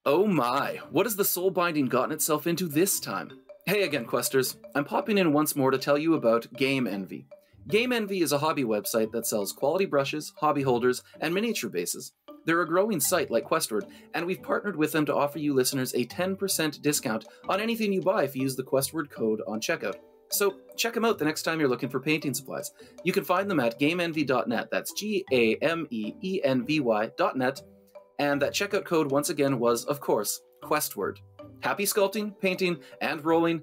Oh my, what has the soul binding gotten itself into this time? Hey again, Questers. I'm popping in once more to tell you about Game Envy. Game Envy is a hobby website that sells quality brushes, hobby holders, and miniature bases. They're a growing site like Questward, and we've partnered with them to offer you listeners a 10% discount on anything you buy if you use the Questward code on checkout. So check them out the next time you're looking for painting supplies. You can find them at gameenvy.net. That's GAMEENVY.net. And that checkout code, once again, was, of course, Questward. Happy sculpting, painting, and rolling.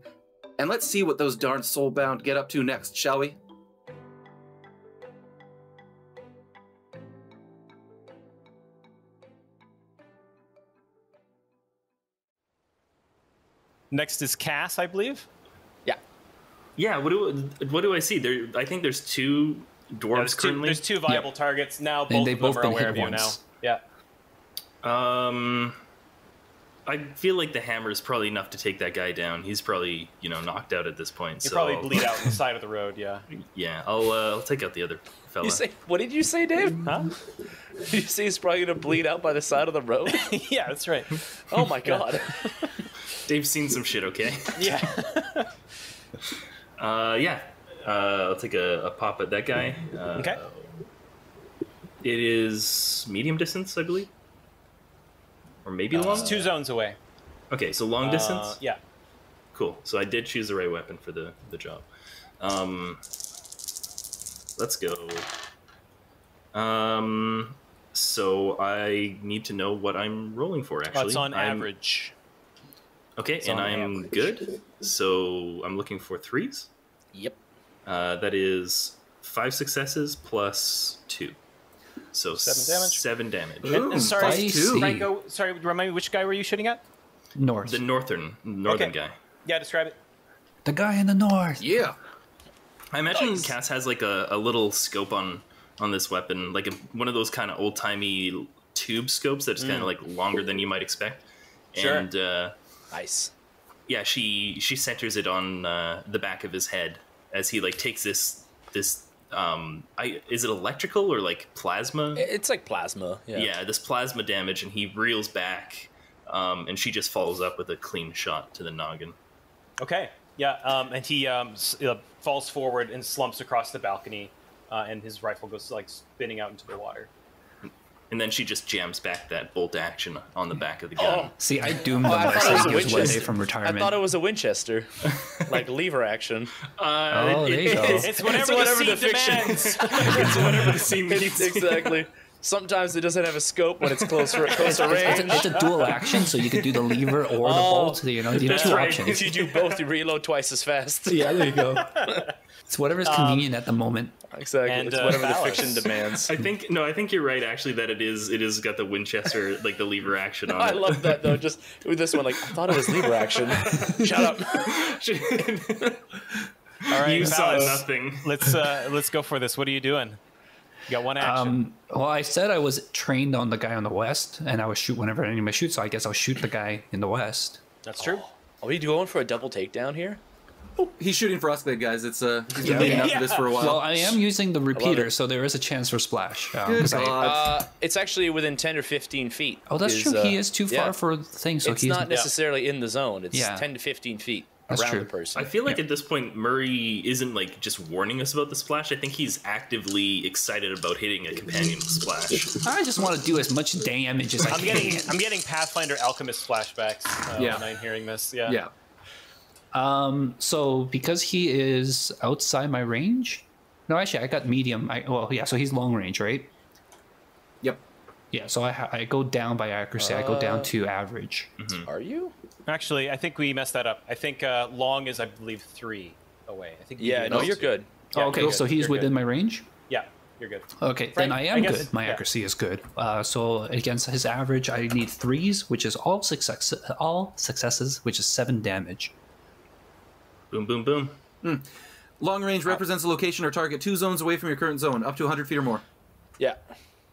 And let's see what those darn Soulbound get up to next, shall we? Next is Cass, I believe. Yeah. What do I see? There. I think there's 2 dwarves currently. There's 2 viable targets now. And Both they've of them both are been aware hit of you once. now. Yeah. I feel like the hammer is probably enough to take that guy down. He's probably knocked out at this point. You so probably bleed out on the side of the road. Yeah. Yeah, I'll take out the other fella. You say, what did you say, Dave? Huh? You say he's probably gonna bleed out by the side of the road? Yeah, that's right. Oh my god. Dave's seen some shit. Okay. Yeah. Yeah. I'll take a pop at that guy. Okay. It is medium distance, I believe, or maybe long. It's 2 zones away. Okay, so long distance. Yeah. Cool. So I did choose the right weapon for the job. Let's go. So I need to know what I'm rolling for. Actually, It's on average. Okay, and I'm good. So I'm looking for 3s. Yep. That is 5 successes plus 2. So 7 damage. 7 damage. And sorry, spicy. Franco, remind me, which guy were you shooting at? North. The northern Okay. guy. Yeah, describe it. The guy in the north. Yeah. I imagine Cass has like a little scope on this weapon, like one of those kind of old timey tube scopes that's kind of like longer than you might expect. Sure. And Nice. yeah, she centers it on the back of his head as he like takes this. Is it electrical or like plasma? It's like plasma. Yeah. Yeah, this plasma damage, and he reels back, and she just follows up with a clean shot to the noggin. Okay. Yeah, and he falls forward and slumps across the balcony, and his rifle goes like spinning out into the water. And then she just jams back that bolt action on the back of the gun. See, I doomed them I by thought it was saying a he was one day Winchester. from I retirement. thought it was a Winchester, like lever action. Oh, there you go. It's whatever, the scene demands. It's whatever the scene needs. Exactly. Sometimes it doesn't have a scope when it's closer range. It's a dual action, so you can do the lever or the bolt. You know, you have two right. options. If you do both, you reload twice as fast. Yeah, there you go. It's whatever's convenient at the moment. Exactly. And, It's whatever the Phallus. fiction demands. I think you're right actually that it is got the Winchester like the lever action on I it. love that though. Just with this one, like I thought it was lever action. Shut up. All right, You saw Phallus, nothing. let's go for this. What are you doing? You got one action. Well, I said I was trained on the guy on the west, and I would shoot whenever anybody shoots, so I guess I'll shoot the guy in the west. That's true. Are we going for a double takedown here? He's shooting Frostblade, guys. It's he's been waiting up for this for a while. Well, I am using the repeater, so there is a chance for splash. Good 'cause God. It's actually within 10 or 15 feet. oh, that's true. He is too far yeah. for the thing, so It's he's not necessarily in the zone. It's Yeah. 10 to 15 feet That's around true. the person. I feel like at this point Murray isn't like just warning us about the splash. I think he's actively excited about hitting a companion splash. I just want to do as much damage as I I'm can. getting Pathfinder Alchemist flashbacks when I'm hearing this. Yeah. Yeah. So because he is outside my range, no, actually I got medium. So he's long range, right? Yep. Yeah. So I go down by accuracy. I go down to average. Are you? Actually, I think we messed that up. I think long is, I believe, 3 away. I think. Yeah, no, you're good. Yeah, Okay, you're so good. he's You're within good. my range. Yeah, you're good. Okay, Frank, then I I am guess- good. My yeah. accuracy is good. So against his average, I need 3s, which is all successes, which is 7 damage. Boom, boom, boom. Long range represents a location or target 2 zones away from your current zone, up to 100 feet or more. Yeah.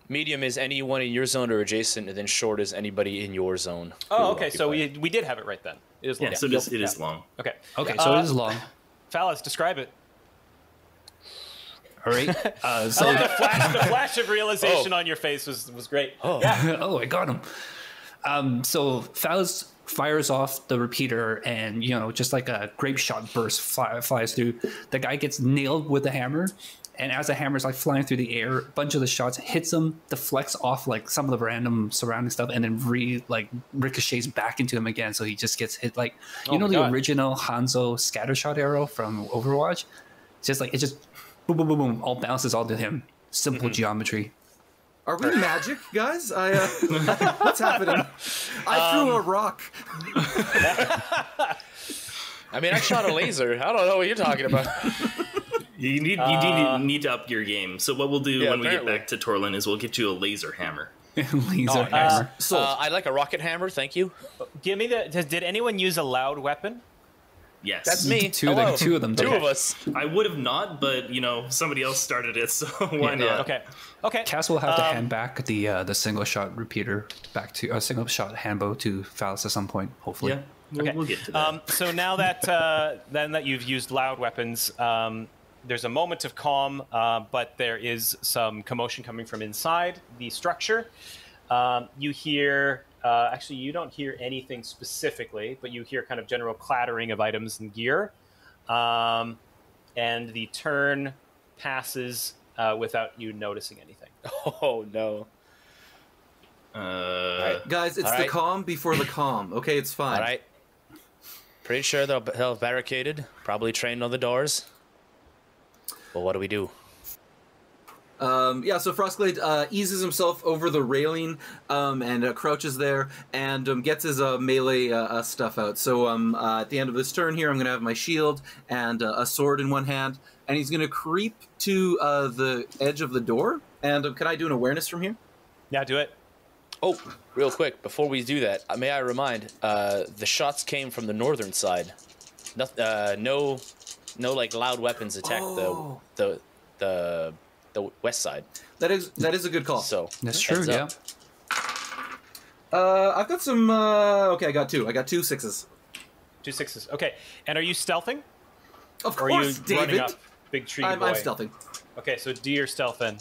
Medium is anyone in your zone or adjacent, and then short is anybody in your zone. Oh, okay. So we did have it right then. It is long. Yeah, so it is long. Okay. Okay, so it is long. Phallus, describe it. All right. The flash of realization on your face was great. Oh. Yeah. Oh, I got him. So Phallus fires off the repeater, and just like a grape shot burst flies through. The guy gets nailed with the hammer, and as the hammer's like flying through the air, a bunch of the shots hits him, deflects off like some of the random surrounding stuff, and then ricochets back into him again. So he just gets hit like the God. original Hanzo scattershot arrow from Overwatch. It just boom, boom, boom, boom, all bounces all to him. Simple geometry. Are we magic, guys? What's happening? I threw a rock. I mean, I shot a laser. I don't know what you're talking about. You need to up your game. So what we'll do when we get back to Torlin is we'll get you a laser hammer. Laser hammer. I'd like a rocket hammer, thank you. Give me did anyone use a loud weapon? Yes. That's me. Two of them. Two did. of us. I would have not, but somebody else started it, so why not? Okay. Cass will have to hand back the single shot repeater back to a single shot handbow to Phallus at some point, hopefully. Yeah, we'll get to that. So now that that you've used loud weapons, there's a moment of calm, but there is some commotion coming from inside the structure. You hear. Actually, you don't hear anything specifically, but you hear kind of general clattering of items and gear. and the turn passes without you noticing anything. Oh no! Right. Guys, it's the calm before the calm. Okay, it's fine. All right. Pretty sure they'll have barricaded, probably trained on the doors. Well, what do we do? Yeah, so Frostglade eases himself over the railing and crouches there and gets his melee stuff out. So at the end of this turn here, I'm going to have my shield and a sword in one hand, and he's going to creep to the edge of the door. And can I do an awareness from here? Yeah, do it. Oh, real quick, before we do that, may I remind, the shots came from the northern side. No, like loud weapons attack the west side. That is a good call. So That's true, yeah. I've got some. Okay, I got 2 sixes. 2 6s. Okay, and are you stealthing? Of Or course, are you David. running up, big tree boy? I'm stealthing. Okay, so do your stealth then.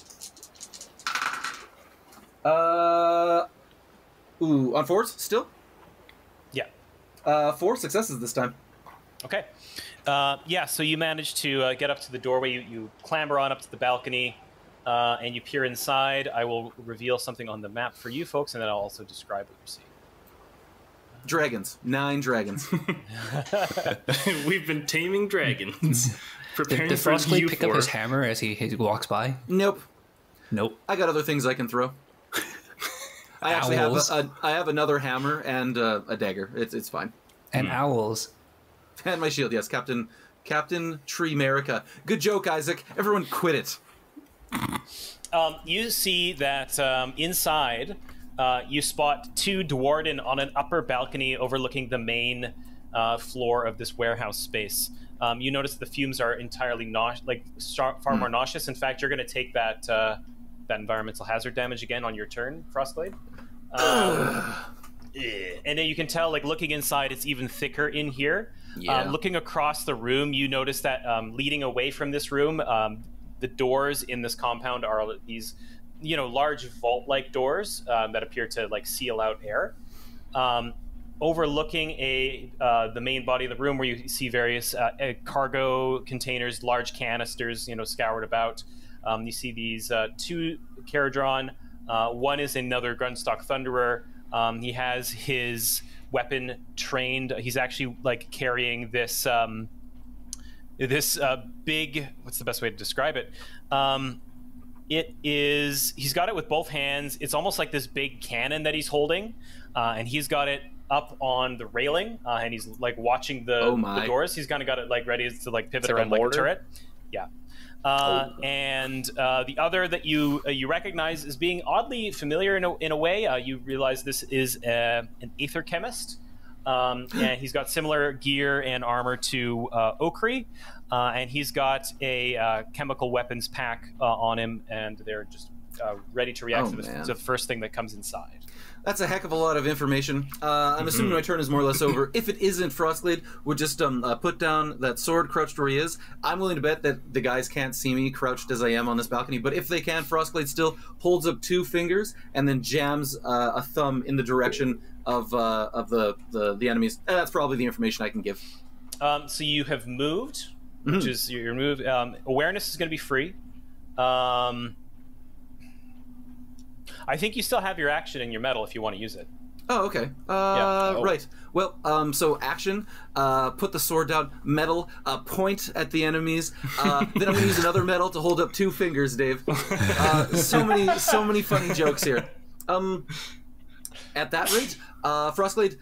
Ooh, on 4s still? Yeah. 4 successes this time. Okay. Yeah, so you manage to get up to the doorway. You clamber on up to the balcony, and you peer inside. I will reveal something on the map for you folks, and then I'll also describe what you see. Dragons. 9 dragons. We've been taming dragons. Preparing Did for Frostblade pick up U4. his hammer as he walks by? Nope. Nope. I got other things I can throw. I actually Owls. I have another hammer and a dagger. It's fine. And owls. And my shield, yes, Captain Tree America. Good joke, Isaac. Everyone quit it. You see that inside, you spot 2 Dwarden on an upper balcony overlooking the main floor of this warehouse space. You notice the fumes are entirely far more nauseous. In fact, you're going to take that environmental hazard damage again on your turn, Frostblade. And then you can tell, like, looking inside, it's even thicker in here. Yeah. Looking across the room, you notice that leading away from this room, the doors in this compound are these, large vault-like doors that appear to, like, seal out air. Overlooking the main body of the room, where you see various cargo containers, large canisters, scoured about. You see these 2 Caradron. One is another Grunstock Thunderer. He has his weapon trained. He's actually like carrying this big. What's the best way to describe it? He's got it with both hands. It's almost like this big cannon that he's holding, and he's got it up on the railing, and he's like watching the doors. He's kind of got it like ready to like pivot around like a turret. Yeah. And the other that you recognize as being oddly familiar in a way, you realize this is an aether chemist, and he's got similar gear and armor to Okri, and he's got a chemical weapons pack on him, and they're just ready to react to the first thing that comes inside. That's a heck of a lot of information. I'm assuming my turn is more or less over. If it isn't, Frostblade would just put down that sword crouched where he is. I'm willing to bet that the guys can't see me crouched as I am on this balcony, but if they can, Frostblade still holds up 2 fingers and then jams a thumb in the direction of the enemies. And that's probably the information I can give. So you have moved, which is your move. Awareness is going to be free. I think you still have your action and your metal if you want to use it. Oh, okay. Right. Well, so action, put the sword down, metal, point at the enemies. Then I'm going to use another metal to hold up 2 fingers, Dave. So many funny jokes here. At that rate, Frostblade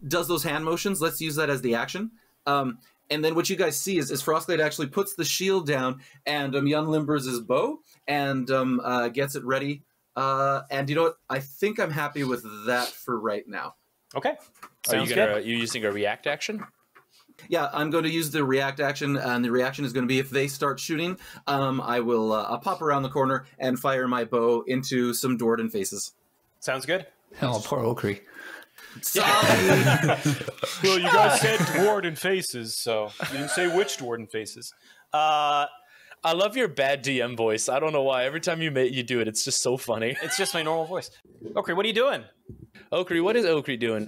does those hand motions. Let's use that as the action. And then what you guys see is Frostblade actually puts the shield down and unlimbers his bow and gets it ready. And you know what? I think I'm happy with that for right now. Okay. So you're using a react action? Yeah, I'm going to use the react action, and the reaction is going to be if they start shooting, I will I'll pop around the corner and fire my bow into some Dwarden faces. Sounds good. Oh, poor Okri. Sorry. Well, you guys said Dwarden faces, so you didn't say which Dwarden faces. I love your bad DM voice. I don't know why. Every time you do it, it's just so funny. It's just my normal voice. Okri, what are you doing? Okri, what is Okri doing?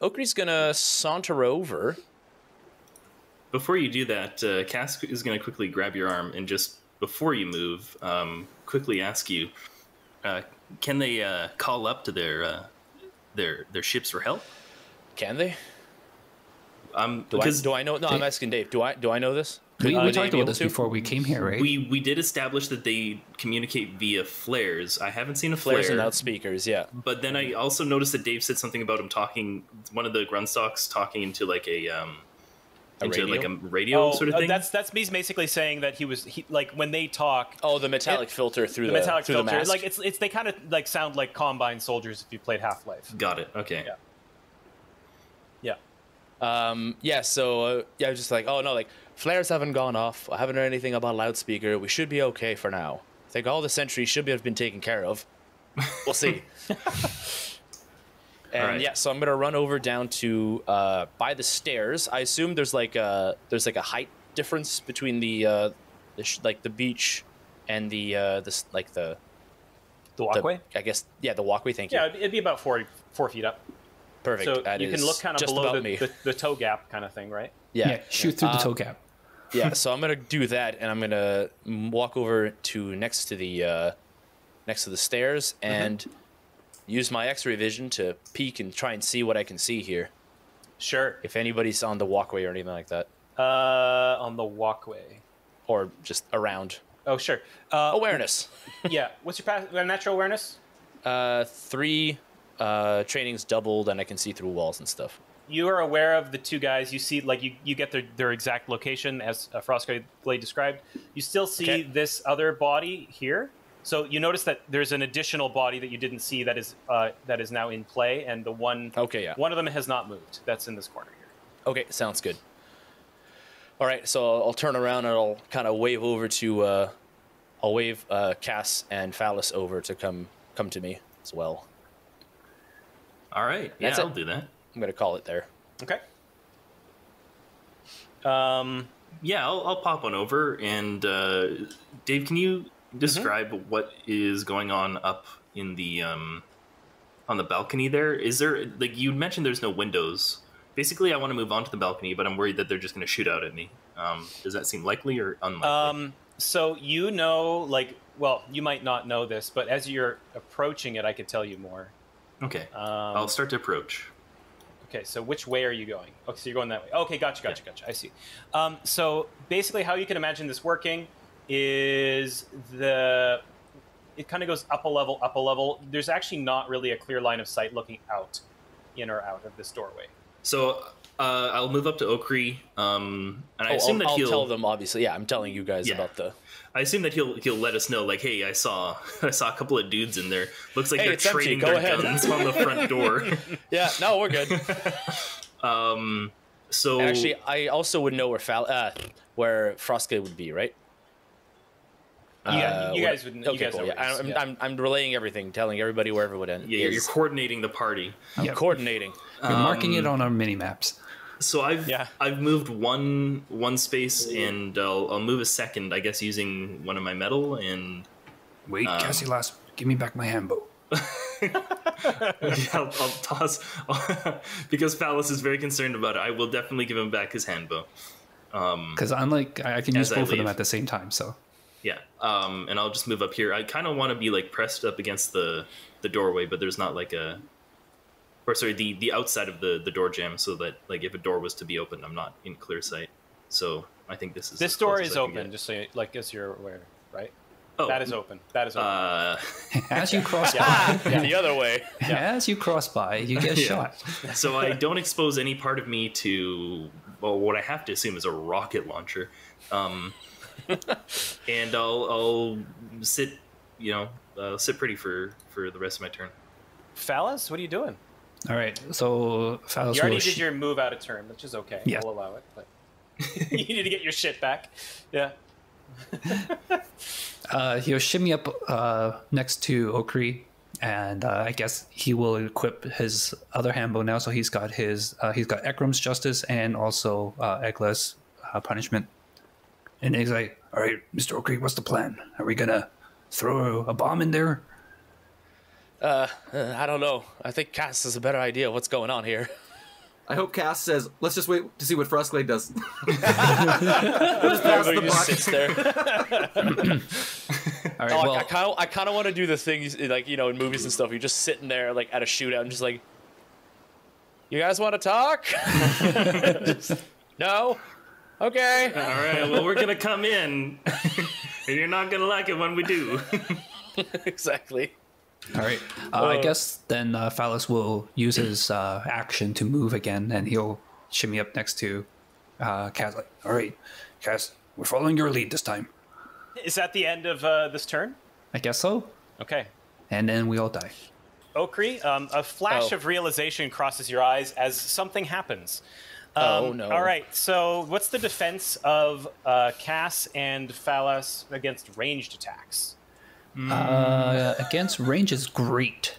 Okri's gonna saunter over before you do that, Cass is going to quickly grab your arm and just before you move, quickly ask you, can they call up to their ships for help? Can they? Because do I know? No, I'm asking Dave. Do I know this? We Would they talked be about able this to? before we came here, right? we did establish that they communicate via flares. I haven't seen a flare. Flares and loudspeakers, yeah. But then I also noticed that Dave said something about him talking. One of the Grunstocks talking into like a radio sort of thing. That's me basically saying that he like when they talk. Oh, the metallic filter through the metallic through filter. the mask. Like it's they kind of like sound like Combine soldiers if you played Half-Life. Got it. Okay. Yeah. So I was just like, oh no, like flares haven't gone off. I haven't heard anything about loudspeaker. We should be okay for now. I think all the sentries should have been taken care of. We'll see. And right. so I'm gonna run over down to by the stairs. I assume there's like a height difference between the beach and the walkway. I guess the walkway. Thank you. Yeah, it'd be about 4 feet up. Perfect. So that you can look kind of below the toe gap kind of thing, right? Yeah, shoot through the toe gap. Yeah, so I'm gonna do that, and I'm gonna walk over to next to the stairs and use my X-ray vision to peek and try and see what I can see here. Sure. If anybody's on the walkway or anything like that. On the walkway, or just around. Oh, sure. Awareness. Yeah. What's your natural awareness? 3 trainings doubled, and I can see through walls and stuff. You are aware of the two guys. You see, like, you get their exact location as Frostblade described. You still see this other body here. So you notice that there's an additional body that you didn't see that is now in play, and the one one of them has not moved. That's in this corner here. Okay, sounds good. All right, so I'll turn around and I'll kind of wave over to I'll wave Cass and Phallus over to come to me as well. All right. Yeah, I'll do that. I'm going to call it there. Okay. Yeah, I'll pop on over. And Dave, can you describe what is going on up in the on the balcony there? Is there, like, you mentioned there's no windows. Basically, I want to move on to the balcony, but I'm worried that they're just going to shoot out at me. Does that seem likely or unlikely? So you know, like, well, you might not know this, but as you're approaching it, I could tell you more. Okay. I'll start to approach. Okay, so which way are you going? Okay, so you're going that way. Okay, gotcha. I see. So basically how you can imagine this working is it kind of goes up a level. There's actually not really a clear line of sight looking out, in or out of this doorway. So I'll move up to Okri, and I assume that he'll tell them, obviously. Yeah, I'm telling you guys about the... I assume that he'll let us know, like, hey, I saw a couple of dudes in there. Looks like they're it's empty. trading Go their ahead. guns on the front door. Yeah, no, we're good. So And actually, I also would know where Frostblade would be, right? Yeah, you guys would. Okay, you guys cool. know Yeah, where it is. I'm relaying everything, telling everybody where everyone is. yeah, you're coordinating the party. I'm coordinating. We're marking it on our mini maps. So I've moved one space, and I'll move a second, I guess, using one of my metal. And Wait, Cassilas, give me back my handbow. I'll toss because Phallus is very concerned about it. I will definitely give him back his handbow. Because unlike I can use As I both of them leave. at the same time. So Yeah, and I'll just move up here. I kind of want to be like pressed up against the doorway, but there's not like the outside of the door jamb, so that like if a door was to be opened, I'm not in clear sight. So I think this is This as close door as is I can open, get. just so you, like as you're aware, right? Oh, That is open. That is open. as you cross by, The other way. as you cross by, you get shot. So I don't expose any part of me to what I have to assume is a rocket launcher, and I'll sit, sit pretty for the rest of my turn. Phallus, what are you doing? All right, so Phallus You already will did your move out of turn, which is okay. Yeah. I'll allow it, but you need to get your shit back. Yeah. he'll shimmy up next to Okri, and I guess he will equip his other handbow now. So he's got Ekram's Justice and also Egla's Punishment. And he's like, All right, Mr. Okri, what's the plan? Are we gonna throw a bomb in there? I don't know. I think Cass has a better idea of what's going on here. I hope Cass says, let's just wait to see what Frostglade does. We'll just pass the just buck. sits there. All right, well, I kind of want to do the things like, you know, in movies and stuff. You're just sitting there like at a shootout and just like, you guys want to talk? No? Okay. All right, well, we're going to come in, and you're not going to like it when we do. Exactly. all right. I guess then Phallus will use his action to move again, and he'll shimmy up next to Cass. Like, all right, Cass, we're following your lead this time. Is that the end of this turn? I guess so. Okay. And then we all die. Okri, a flash of realization crosses your eyes as something happens. Oh, no. All right, so what's the defense of Cass and Phallus against ranged attacks? Against range is great.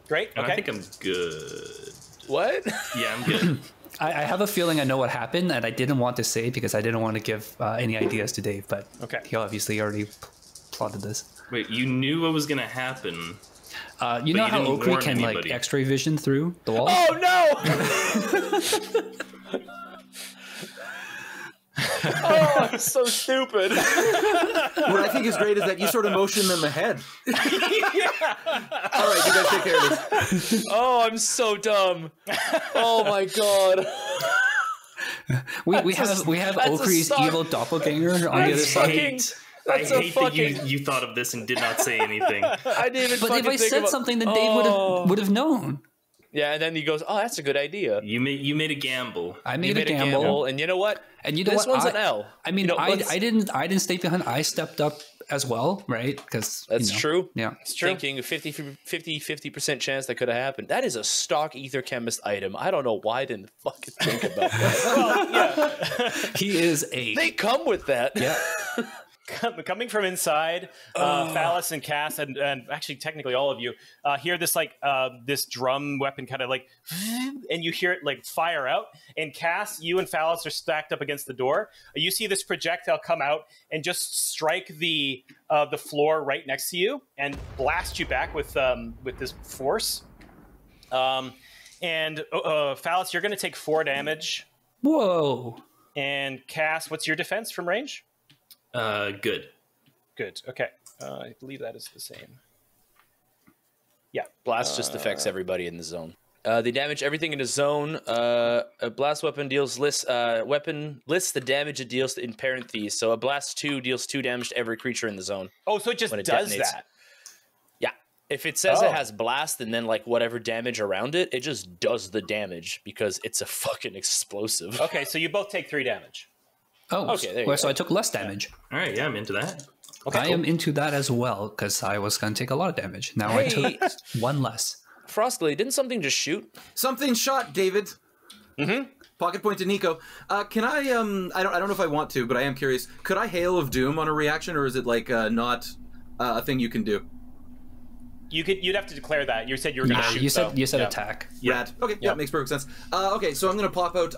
Great, okay. I think I'm good. What? Yeah, I'm good. I have a feeling I know what happened, and I didn't want to say because I didn't want to give any ideas to Dave, but Okay. he obviously already plotted this. Wait, you knew what was going to happen. You know you how didn't Okri warn can anybody. like X-ray vision through the wall? Oh, no! Oh, I'm so stupid. What I think is great is that you sort of motion them ahead. All right, you guys take care of this. Oh, I'm so dumb. Oh, my God. We have Okri's evil doppelganger on the other side. I hate that you thought of this and did not say anything. I didn't even But if I said something, then Dave would have known. Yeah, and then he goes, "Oh, that's a good idea." You made a gamble. I You made a made gamble. and you know what? And you know This what? one's an L. I mean, You know, I let's- didn't stay behind. I stepped up as well, right? Because That's true. Yeah. It's true. Thinking 50% chance that could have happened. That is a stock ether chemist item. I don't know why I didn't fucking think about that. Well, yeah. He is a They come with that. yeah. Coming from inside, Phallus and Cass, and actually technically all of you, hear this like this drum weapon kind of like, and you hear it like fire out. And Cass, you and Phallus are stacked up against the door. You see this projectile come out and just strike the floor right next to you and blast you back with this force. And Phallus, you're going to take 4 damage. Whoa. And Cass, what's your defense from range? Good. Good. Okay. I believe that is the same. Yeah. Blast just affects everybody in the zone. They damage everything in the zone. A blast weapon lists the damage it deals in parentheses. So a blast 2 deals 2 damage to every creature in the zone. Oh, so it just when it does detonates. that. Yeah. If it says it has blast and then like whatever damage around it, it just does the damage because it's a fucking explosive. Okay, so you both take 3 damage. Oh, Okay, there you so go. I took less damage. All right, yeah, I'm into that. Okay, I am into that as well because I was going to take a lot of damage. Now I Hey. took 1 less. Frostglade, didn't something just shoot? Something shot, David. Mm-hmm. Pocket point to Nico. Can I? I don't know if I want to, but I am curious. Could I Hail of Doom on a reaction, or is it like not a thing you can do? you'd have to declare that. You said you were going to shoot. You said though. Yeah. attack. Rad. Okay, yeah, makes perfect sense. Okay, so I'm gonna pop out.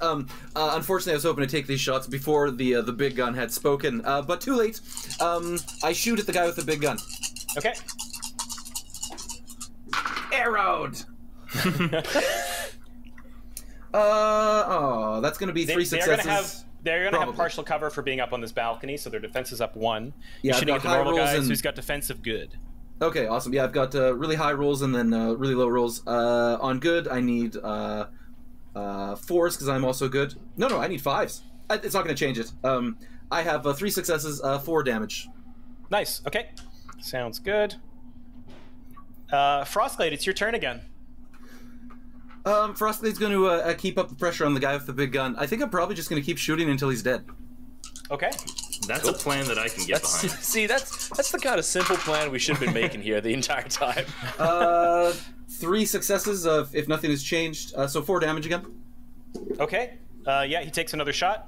Unfortunately, I was hoping to take these shots before the big gun had spoken, but too late. I shoot at the guy with the big gun. Okay. Arrowed. That's gonna be 3 successes. They're gonna have Probably. partial cover for being up on this balcony, so their defense is up 1. Yeah, You're I've shooting got at the high normal rolls guy, and- so he's got defensive good. Okay, awesome. Yeah, I've got really high rolls and then really low rolls. On good, I need 4s because I'm also good. No, I need 5s. It's not going to change it. I have 3 successes, 4 damage. Nice. Okay. Sounds good. Frostglade, it's your turn again. Frostblade's going to keep up the pressure on the guy with the big gun. I think I'm probably just going to keep shooting until he's dead. Okay. That's a plan that I can get behind. See, that's the kind of simple plan we should have been making here the entire time. 3 successes if nothing has changed, so 4 damage again. Okay. Yeah, he takes another shot.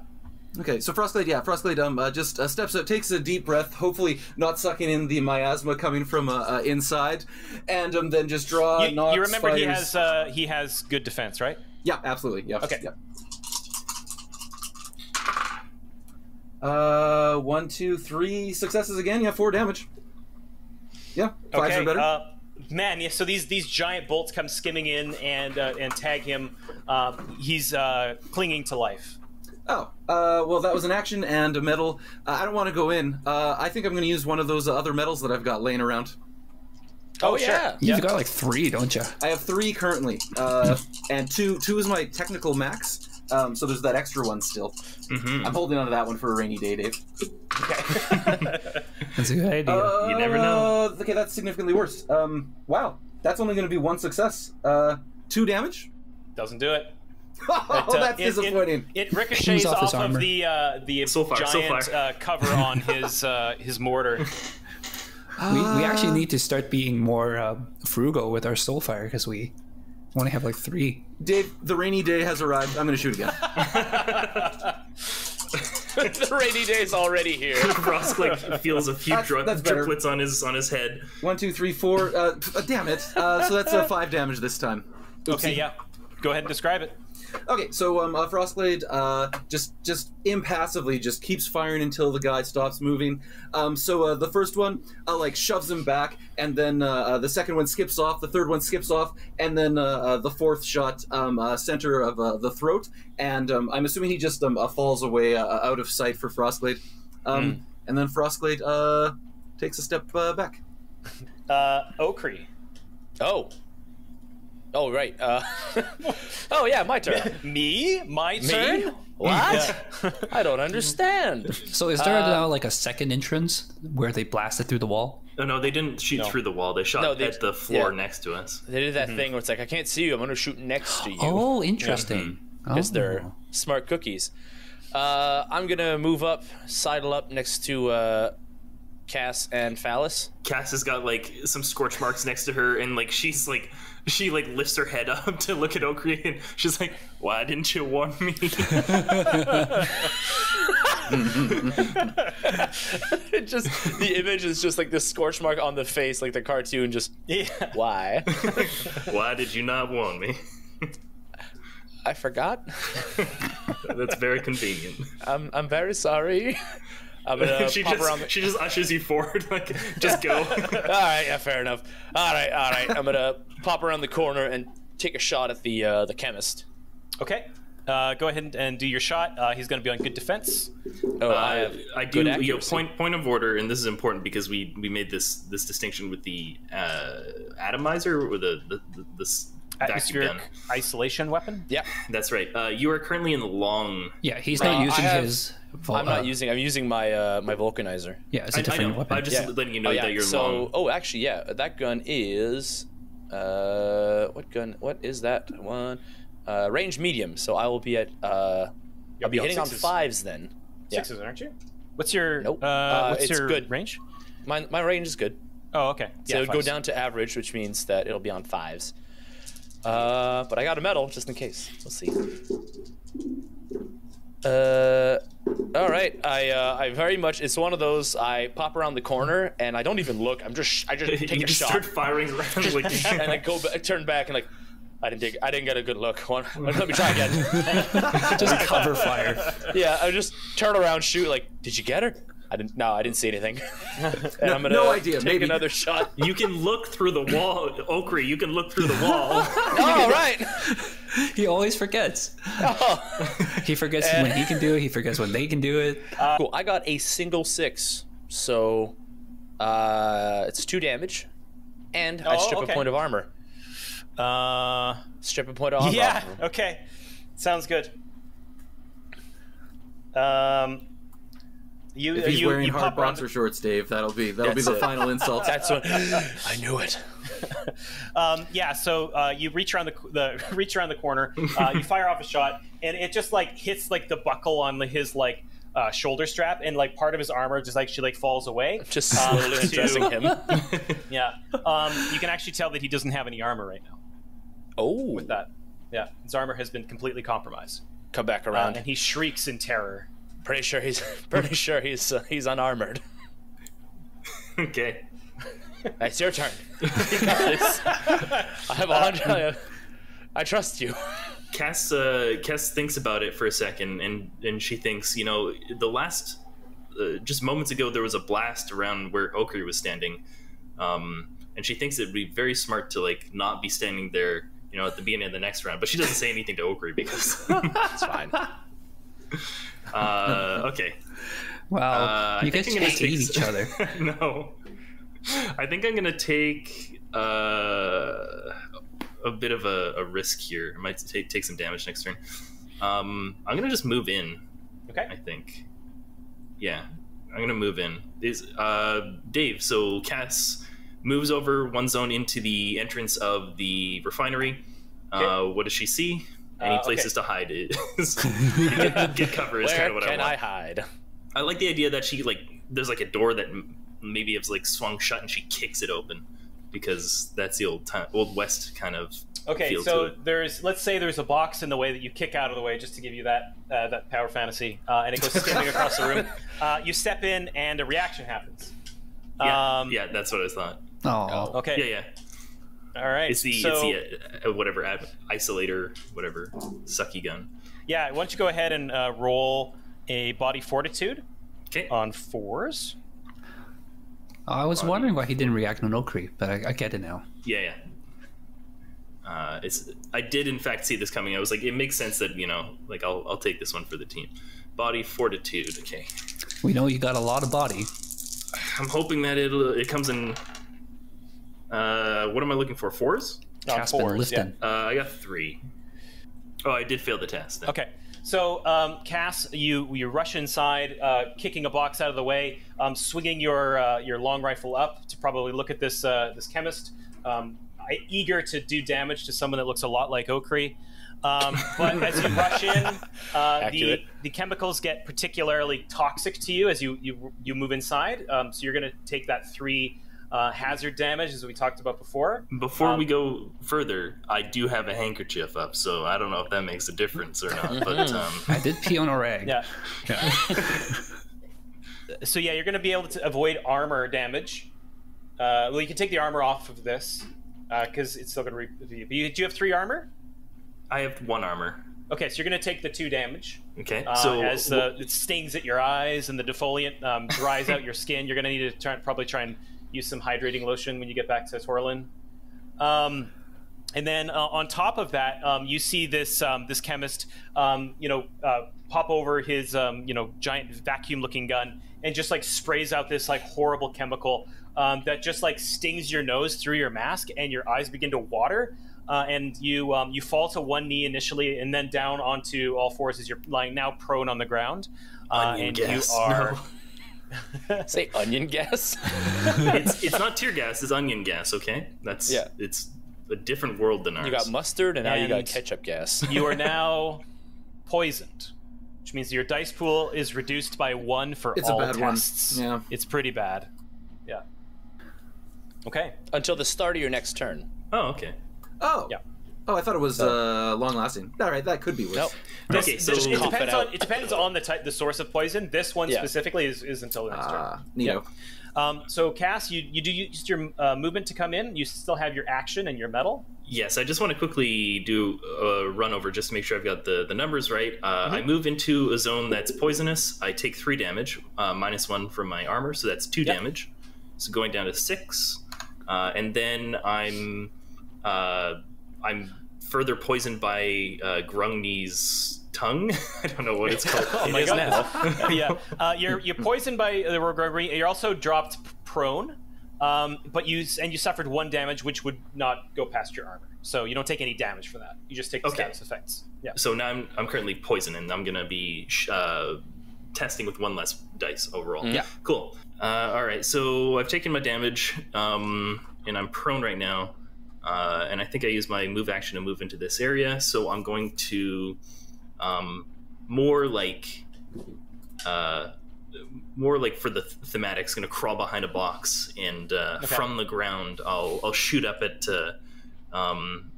Okay, so Frostblade just steps out, takes a deep breath, hopefully not sucking in the miasma coming from inside, and then just draw. You remember fires. he has good defense, right? Yeah, absolutely. Yeah. Okay. Yeah. 1, 2, 3 successes again. Yeah, 4 damage. Yeah, 5s are better. Man, yeah. So these giant bolts come skimming in and tag him. He's clinging to life. Oh, well, that was an action and a medal. I don't want to go in. I think I'm going to use one of those other medals that I've got laying around. Oh, yeah. You've got like 3, don't you? I have 3 currently, and two is my technical max. So there's that extra one still. Mm-hmm. I'm holding on to that one for a rainy day, Dave. Okay. That's a good idea. You never know. Okay, that's significantly worse. Wow, that's only going to be 1 success. 2 damage? Doesn't do it. Oh, that's disappointing. It ricochets off off his of armor. the giant cover on his mortar. We actually need to start being more frugal with our soulfire because we only have like 3. Dave, the rainy day has arrived. I'm going to shoot again. The rainy day's already here. Frost feels a few That's better. driplets on his head. 1, 2, 3, 4. Damn it. So that's 5 damage this time. Oopsie. Okay, yeah. Go ahead and describe it. Okay, so Frostblade just impassively just keeps firing until the guy stops moving. So the first one like shoves him back, and then the second one skips off, the third one skips off, and then the fourth shot center of the throat. And I'm assuming he just falls away out of sight for Frostblade. And then Frostblade takes a step back. Okri. Oh, right. Oh, yeah, my turn. Me? My turn? What? I don't understand. So is there now like a second entrance where they blasted through the wall? Oh, no, they didn't shoot through the wall. They shot at the floor next to us. They did that thing where it's like, I can't see you. I'm going to shoot next to you. Oh, interesting. Because they're smart cookies. I'm going to move up, sidle up next to Cass and Phallus. Cass has got like some scorch marks next to her, and like she lifts her head up to look at Okri, and she's like, "Why didn't you warn me?" It just the image is just like this scorch mark on the face, like the cartoon. Just why? Why did you not warn me? I forgot. That's very convenient. I'm very sorry. I'm gonna pop around. She just ushers you forward, like, just go. All right, yeah, fair enough. All right. I'm gonna pop around the corner and take a shot at the chemist. Okay. Go ahead and do your shot. He's going to be on good defense. I do. Point of order, and this is important because we made this distinction with the atomizer or the atmospheric vacuum gun. Isolation weapon. Yeah, that's right. You are currently in the long. Yeah, he's not using his. I'm not using. I'm using my my vulcanizer. Yeah, it's a different weapon. I'm just letting you know that you're long. Oh, actually, yeah, that gun is. What gun? What is that one? Range medium. So I will be at. I'll be hitting on 5s then. 6s, aren't you? What's your? Nope. What's it's your good. range? My range is good. Oh, okay. So it would go down to average, which means that it'll be on 5s. But I got a medal just in case. We'll see. All right. I very much. It's one of those. I pop around the corner and I don't even look. I just take you a just shot. Start firing around like and I turn back and like. I didn't get a good look. Let me try again. Just cover fire. Yeah, I just turn around, shoot. Like, did you get her? I didn't see anything. And I'm gonna no idea. take Maybe another shot. You can look through the wall, Okri. You can look through the wall. Oh, right. He always forgets. He forgets when he can do it. He forgets when they can do it. Cool. I got a single 6, so it's 2 damage, and I strip a point of armor. Strip a point of armor. Yeah. Okay. Sounds good. If he's wearing hard boxer shorts, Dave, that'll be the final insult. That's what I knew it. Yeah. So you reach around the corner. You fire off a shot, and it just like hits like the buckle on his like shoulder strap, and like part of his armor just like she falls away. Just slowly undressing him. Yeah. You can actually tell that he doesn't have any armor right now. Oh. With that, yeah, his armor has been completely compromised. Come back around, and he shrieks in terror. Pretty sure he's unarmored. Okay. It's your turn. You got this. I have 100. I trust you. Cass thinks about it for a second, and she thinks, the last, just moments ago there was a blast around where Okri was standing. and she thinks it'd be very smart to like not be standing there, you know, at the beginning of the next round. But she doesn't say anything to Okri because It's fine. Okay. Wow, you guys just hate each other. No, I think I'm gonna take a bit of a risk here. I might take some damage next turn. I'm gonna just move in. Okay. I think. Yeah, I'm gonna move in. Dave? So Cass moves over one zone into the entrance of the refinery. Okay. What does she see? Any places to hide? Get cover is kind of what I want. Where can I hide? I like the idea that she there's like a door that maybe it's like swung shut and she kicks it open, because that's the old West kind of. Okay, feel so to it. let's say there's a box in the way that you kick out of the way, just to give you that that power fantasy, and it goes skimming across the room. You step in, and a reaction happens. Yeah, that's what I thought. Oh, Okay. Yeah. All right. It's the whatever isolator, whatever sucky gun. Yeah. Why don't you go ahead and roll a body fortitude Okay. on 4s? I was wondering why he didn't react to Okri, but I get it now. Yeah. I did in fact see this coming. I was like, it makes sense that, you know, like I'll take this one for the team. Body fortitude. Okay. We know you got a lot of body. I'm hoping that it comes in. What am I looking for? 4s? On Caspin 4s, Lifton. I got 3. Oh, I did fail the test. Okay. So, Cass, you rush inside, kicking a box out of the way, swinging your long rifle up to probably look at this this chemist, eager to do damage to someone that looks a lot like Okri. But as you rush in, the chemicals get particularly toxic to you as you move inside. So you're going to take that 3 hazard damage, as we talked about before. Before we go further, I do have a handkerchief up, so I don't know if that makes a difference or not. But I did pee on a rag. Yeah. So yeah, you're going to be able to avoid armor damage. Well, you can take the armor off of this because it's still going to. Do you have 3 armor? I have 1 armor. Okay, so you're going to take the 2 damage. Okay, so as it stings at your eyes and the defoliant dries out your skin, you're going to need to probably try and use some hydrating lotion when you get back to Torlin. And then on top of that, you see this this chemist, pop over his giant vacuum-looking gun and just like sprays out this like horrible chemical that just like stings your nose through your mask, and your eyes begin to water. And you fall to one knee initially, and then down onto all 4s as you're lying now prone on the ground. And gas. you are. No. Say onion gas. It's not tear gas. It's onion gas. Okay, it's a different world than ours. You got mustard, and now you got And ketchup gas. You are now poisoned, which means your dice pool is reduced by 1 for It's all a bad tests. one. Yeah. It's pretty bad. Yeah. Okay. Until the start of your next turn. Oh, okay. Oh. Yeah. Oh, I thought it was long lasting. All right, that could be worse. Nope. Okay, so It depends on the source of poison. This one specifically is until the next turn. Neato. So Cass, you do use your movement to come in. You still have your action and your medal. Yes, I just want to quickly do a run over just to make sure I've got the numbers right. I move into a zone that's poisonous. I take 3 damage, -1 from my armor, so that's 2 damage. So going down to 6, and then I'm further poisoned by Grungni's tongue. I don't know what it's called. Oh my god! Yeah, you're poisoned by the Grungni. You're also dropped prone, but you suffered 1 damage, which would not go past your armor. So you don't take any damage for that. You just take the status effects. Yeah. So now I'm currently poisoned, and I'm gonna be testing with 1 less dice overall. Yeah. Cool. All right. So I've taken my damage, and I'm prone right now. And I think I use my move action to move into this area. So I'm going to more like for the thematics, going to crawl behind a box, and from the ground I'll shoot up at.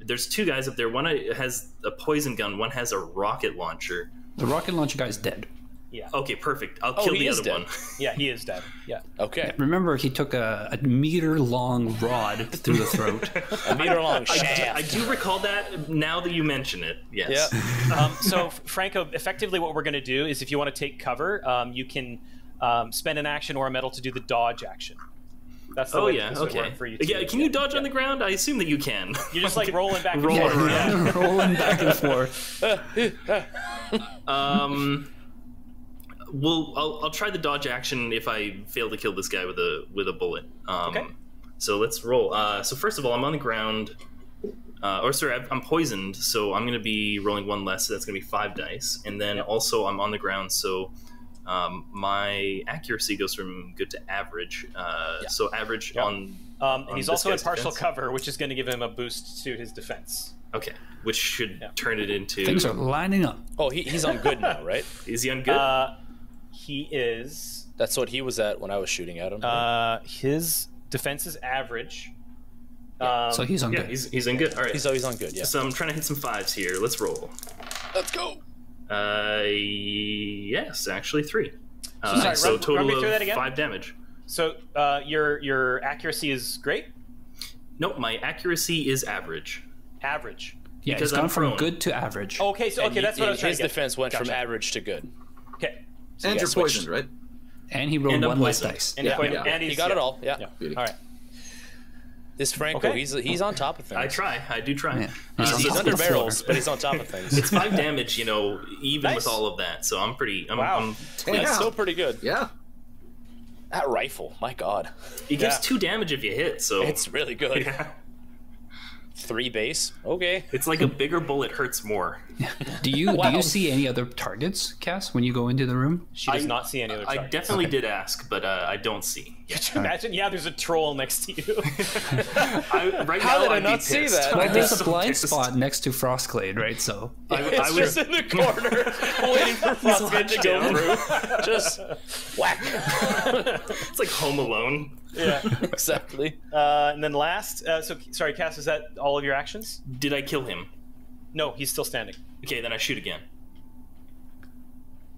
There's 2 guys up there. One has a poison gun. One has a rocket launcher. The rocket launcher guy's dead. Yeah. Okay, perfect. I'll kill the other one. Yeah, he is dead. Yeah. Okay. Remember, he took a meter-long rod through the throat. A meter-long shaft. I do recall that now that you mention it. Yes. Yeah. So, Franco, effectively what we're going to do is if you want to take cover, you can spend an action or a medal to do the dodge action. That's the way this would work for you. Yeah, can you dodge on the ground? I assume that you can. You're just like rolling back and Rolling forth. around. Rolling back and forth. Well, I'll try the dodge action if I fail to kill this guy with a bullet. Okay. So let's roll. So first of all, I'm on the ground. I'm poisoned, so I'm going to be rolling one less, so that's going to be 5 dice. And then also I'm on the ground, so my accuracy goes from good to average. So average on and he's also in partial defense. cover, which is going to give him a boost to his defense. Okay, which should turn it into... Things are lining up. Oh, he's on good now, right? Is he on good? He is. That's what he was at when I was shooting at him. His defense is average. So he's on yeah, good. he's in good. All right. He's always on good, yeah. So I'm trying to hit some 5s here. Let's roll. Let's go. Yes, actually 3. Sorry, so run total me through that of again? 5 damage. So your accuracy is great. Nope, my accuracy is average. Average. Yeah, because it's gone I'm from prone. good to average. Okay, so that's what I was trying His to get. defense went from Gotcha. average to good. Okay. And yeah, you're switched. poisoned, right? And he rolled And I'm one less poisoned. dice. And, and He he's, got it all. Yeah. Beauty. All right. This Franco, Okay. he's on top of things. I do try. Yeah. He's on under the floor. barrels, but he's on top of things. It's 5 damage, even Nice. with all of that. So I'm pretty. Wow. I'm That's pleased. still pretty good. Yeah. That rifle, my God, It gives Yeah. 2 damage if you hit. So it's really good. yeah. 3 base, okay. It's like a bigger bullet hurts more. Do you Wow. see any other targets, Cass, when you go into the room? She does not see any other I targets. definitely did ask, but I don't see. Yeah. Could you imagine? Yeah, there's a troll next to you. Right How now, did I I'd be not see pissed. that? Well, I'd there's be a so blind pissed. spot next to Frostglade, right? So It's just in the corner, waiting for Frostgate to go down. through. Just whack. It's like Home Alone. Yeah. Exactly. And then last, sorry, Cass, is that all of your actions? Did I kill him? No, he's still standing. Okay, then I shoot again.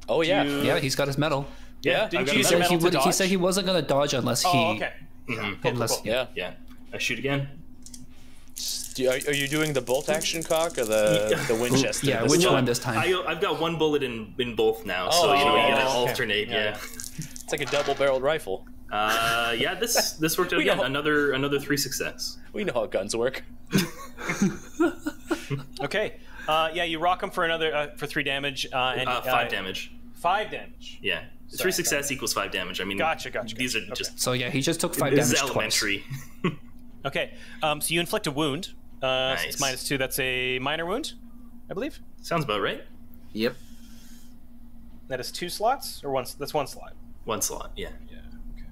Oh yeah. yeah, he's got his medal. Yeah. Didn't I've you use got your a He, medal to dodge? he said he wasn't going to dodge unless he. Oh, okay. Unless, Cool. Yeah. Yeah, I shoot again. Are you doing the bolt action cock or the Winchester? Yeah, this which time? one this time? I've got 1 bullet in both now, Oh, so you okay. gotta Okay. alternate. Yeah. Yeah. It's like a double-barreled rifle. Yeah. This worked out We again. know. Another 3 success. We know how guns work. Okay. Yeah, you rock him for another for 3 damage. And 5 damage. 5 damage. Yeah. Sorry, 3 success equals 5 damage. I mean, Gotcha. These are Okay. just. so yeah, he just took 5 This damage is twice. elementary. Okay. So you inflict a wound. Nice. It's -2. That's a minor wound, I believe. Sounds about right. Yep. That is 2 slots or one. That's 1 slot. 1 slot. Yeah. Yeah. Okay.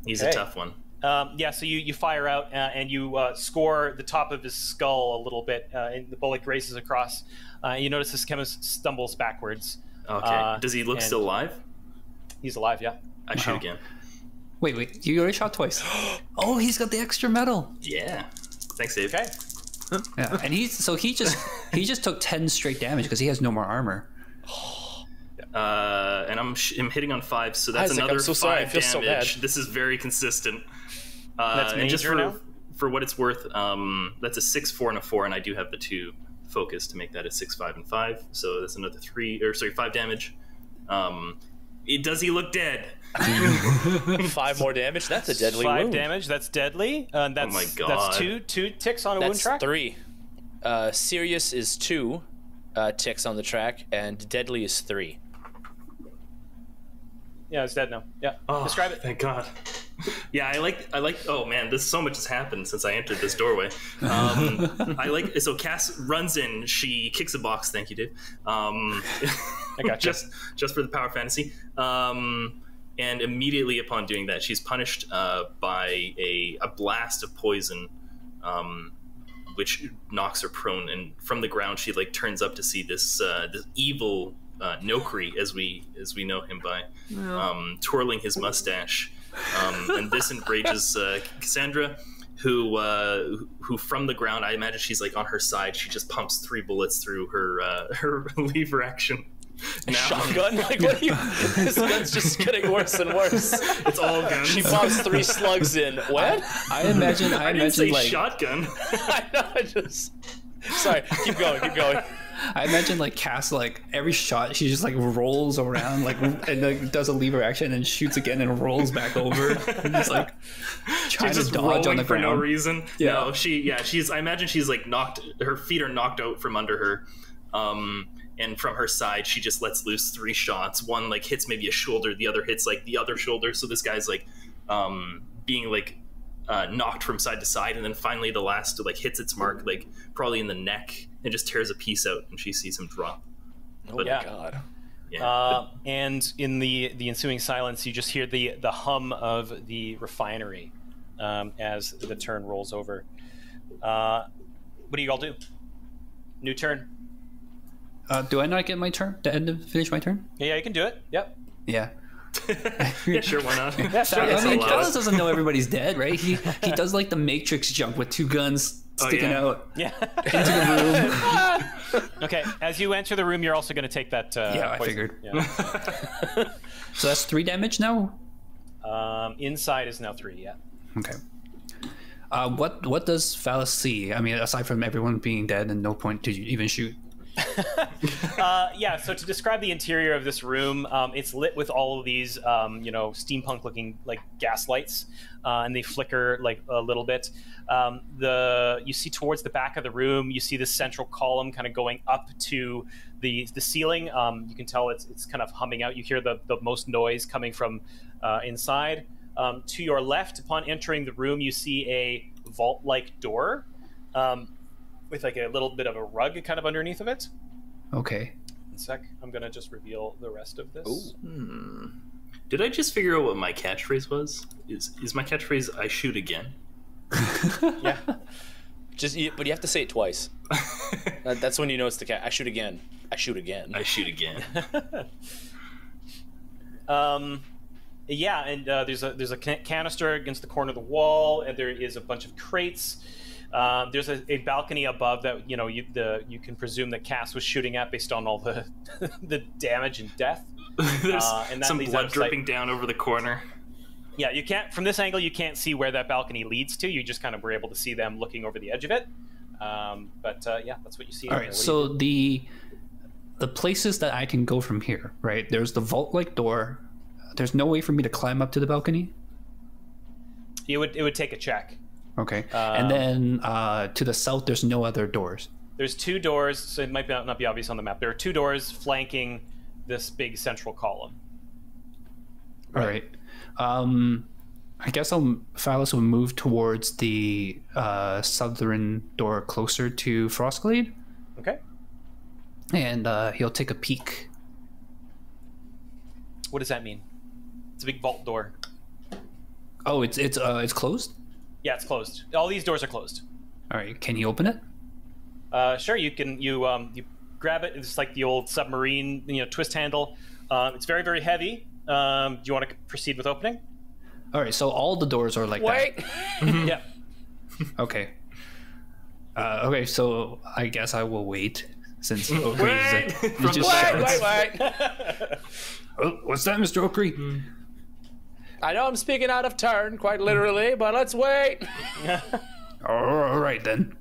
He's Okay. a tough one. Yeah, so you fire out and you score the top of his skull a little bit, and the bullet graces across. You notice this chemist stumbles backwards. Okay. Does he look and- still alive? He's alive, yeah. I shoot Wow. again. Wait, you already shot twice. Oh, he's got the extra medal. Yeah. Thanks, Dave. Okay. Yeah, and he just took 10 straight damage because he has no more armor. And I'm hitting on 5, so that's Isaac, I'm another so 5 sorry, I feel so damage. bad. This is very consistent. That's and just major now? for what it's worth, that's a 6, 4, and a 4, and I do have the 2 focus to make that a 6, 5, and 5. So that's another 5 damage. Does he look dead? 5 more damage. That's a deadly 5 wound. damage. That's deadly. That's, Oh my God. That's two ticks on a wound That's track. 3. Serious is 2 ticks on the track, and deadly is 3. Yeah, it's dead now. Yeah. Oh, Describe it. Thank God. Yeah, I like. Oh man, so much has happened since I entered this doorway. So Cass runs in. She kicks a box. Thank you, Dave. I got you. just for the power fantasy. And immediately upon doing that, she's punished by a blast of poison, which knocks her prone. And from the ground, she turns up to see this evil Nokri, as we know him by, twirling his mustache. And this enrages Cassandra, who from the ground, I imagine she's on her side. She just pumps 3 bullets through her lever action. Now, Shotgun? Like, what are you? This gun's just getting worse and worse. it's all guns. She pops 3 slugs in. What? I imagine I didn't say like shotgun. I know. I just. Sorry. Keep going. I imagine like Cass, like every shot she just like rolls around like and like does a lever action and shoots again and rolls back over and just like trying She's to just dodge on the for ground. no reason. Yeah. No, she's. I imagine she's like knocked. Her feet are knocked out from under her. And from her side, she just lets loose 3 shots. One like hits maybe a shoulder, the other hits like the other shoulder. So this guy's like being like knocked from side to side, and then finally the last like hits its mark, like probably in the neck, and just tears a piece out, and she sees him drop. Oh But- my god. Yeah, And in the ensuing silence, you just hear the hum of the refinery as the turn rolls over. What do you all do? New turn. Do I not get my turn to finish my turn? Yeah, you can do it. Yep. Yeah. yeah, sure, why not? Yeah, sure. I mean, allowed. Dallas doesn't know everybody's dead, right? He does like the Matrix jump with 2 guns sticking yeah. out Yeah. into the room. Okay. As you enter the room, you're also going to take that. Yeah, I poison. figured. Yeah. So that's 3 damage now. Inside is now 3. Yeah. Okay. What does Phallus see? I mean, aside from everyone being dead and no point to even shoot. Yeah, so to describe the interior of this room, it's lit with all of these, steampunk-looking like gas lights, and they flicker like a little bit. You see towards the back of the room, you see this central column kind of going up to the ceiling. You can tell it's kind of humming out. You hear the most noise coming from inside. To your left, upon entering the room, you see a vault-like door. With like a little bit of a rug kind of underneath of it. Okay. One sec. I'm going to just reveal the rest of this. Did I just figure out what my catchphrase was? Is my catchphrase "I shoot again"? Yeah. But you have to say it twice. That's when you know it's the cat. I shoot again. I shoot again. I shoot again. Yeah, and there's a canister against the corner of the wall, and there is a bunch of crates. There's a balcony above that you can presume that Cass was shooting at based on all the the damage and death. There's and that some leads blood out dripping down over the corner. Yeah, you can't from this angle. You can't see where that balcony leads to. You just kind of were able to see them looking over the edge of it. Yeah, that's what you see. All right. So the places that I can go from here, right? There's the vault-like door. There's no way for me to climb up to the balcony. It would take a check. Okay. And then to the south, there's no other doors. There's 2 doors, so it might not be obvious on the map. There are 2 doors flanking this big central column. All right. I guess Phallus will move towards the southern door closer to Frostglade. Okay. And he'll take a peek. What does that mean? It's a big vault door. Oh, it's closed? Yeah, it's closed. All these doors are closed. All right. Can you open it? Sure, you can. You grab it. It's like the old submarine, twist handle. It's very, very heavy. Do you want to proceed with opening? All right. So all the doors are like Wait. that. Yeah. Okay. Okay. So I guess I will wait since Oakley Wait! is just shouts. Wait. Oh, what's that, Mr. Oakley? I know I'm speaking out of turn, quite literally, but let's wait. All right then.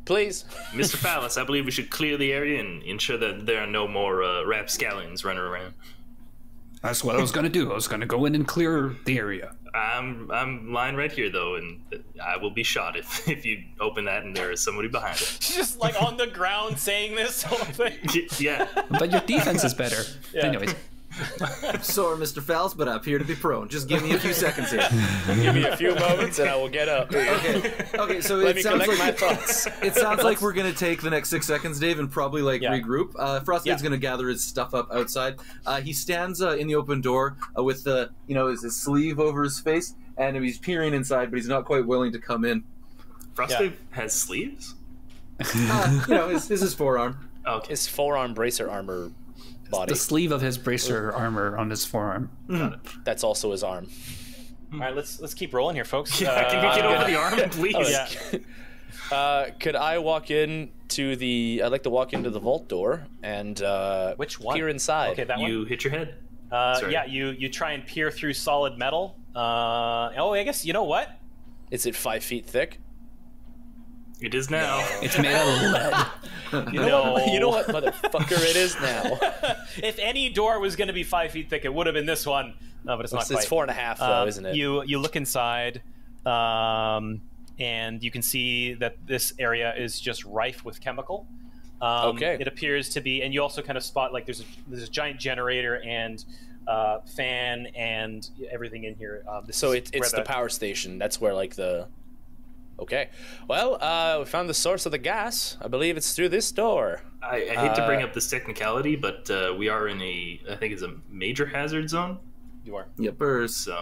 Please. Mr. Phallus, I believe we should clear the area and ensure that there are no more rapscallions running around. That's what I was gonna do. I was gonna go in and clear the area. I'm lying right here though, and I will be shot if you open that and there is somebody behind it. She's just like on the ground saying this whole thing. Yeah. But your defense is better. Yeah. Anyways. Sorry, Mr. Fouls, but I appear to be prone. Just give me a few seconds here. Give me a few moments and I will get up. Okay. So Let it me sounds collect like my thoughts. it sounds like we're gonna take the next 6 seconds, Dave, and probably regroup. Frostlade's Yeah. gonna gather his stuff up outside. He stands in the open door with his sleeve over his face, and he's peering inside, but he's not quite willing to come in. Frostwave has sleeves? This is his forearm. Okay. His forearm bracer armor body. The sleeve of his bracer armor on his forearm. That's also his arm. All right, let's keep rolling here, folks. Yeah, can we get over the arm, please? Yeah. Could I walk in to the? I'd like to walk into the vault door and Which one? peer inside. Okay, that You one. hit your head. Sorry. Yeah, you try and peer through solid metal. I guess you know what? Is it 5 feet thick? It is now. It's made out of lead. You know what, motherfucker, it is now. If any door was going to be 5 feet thick, it would have been this one. No, but it's not quite. It's 4.5 though, isn't it? You look inside, and you can see that this area is just rife with chemical. Okay. It appears to be, and you also kind of spot like there's a giant generator and fan and everything in here. So it's the power station. That's where like the. Okay. Well, we found the source of the gas. I believe it's through this door. I hate to bring up this technicality, but we are in I think it's a major hazard zone. You are. Yepers. So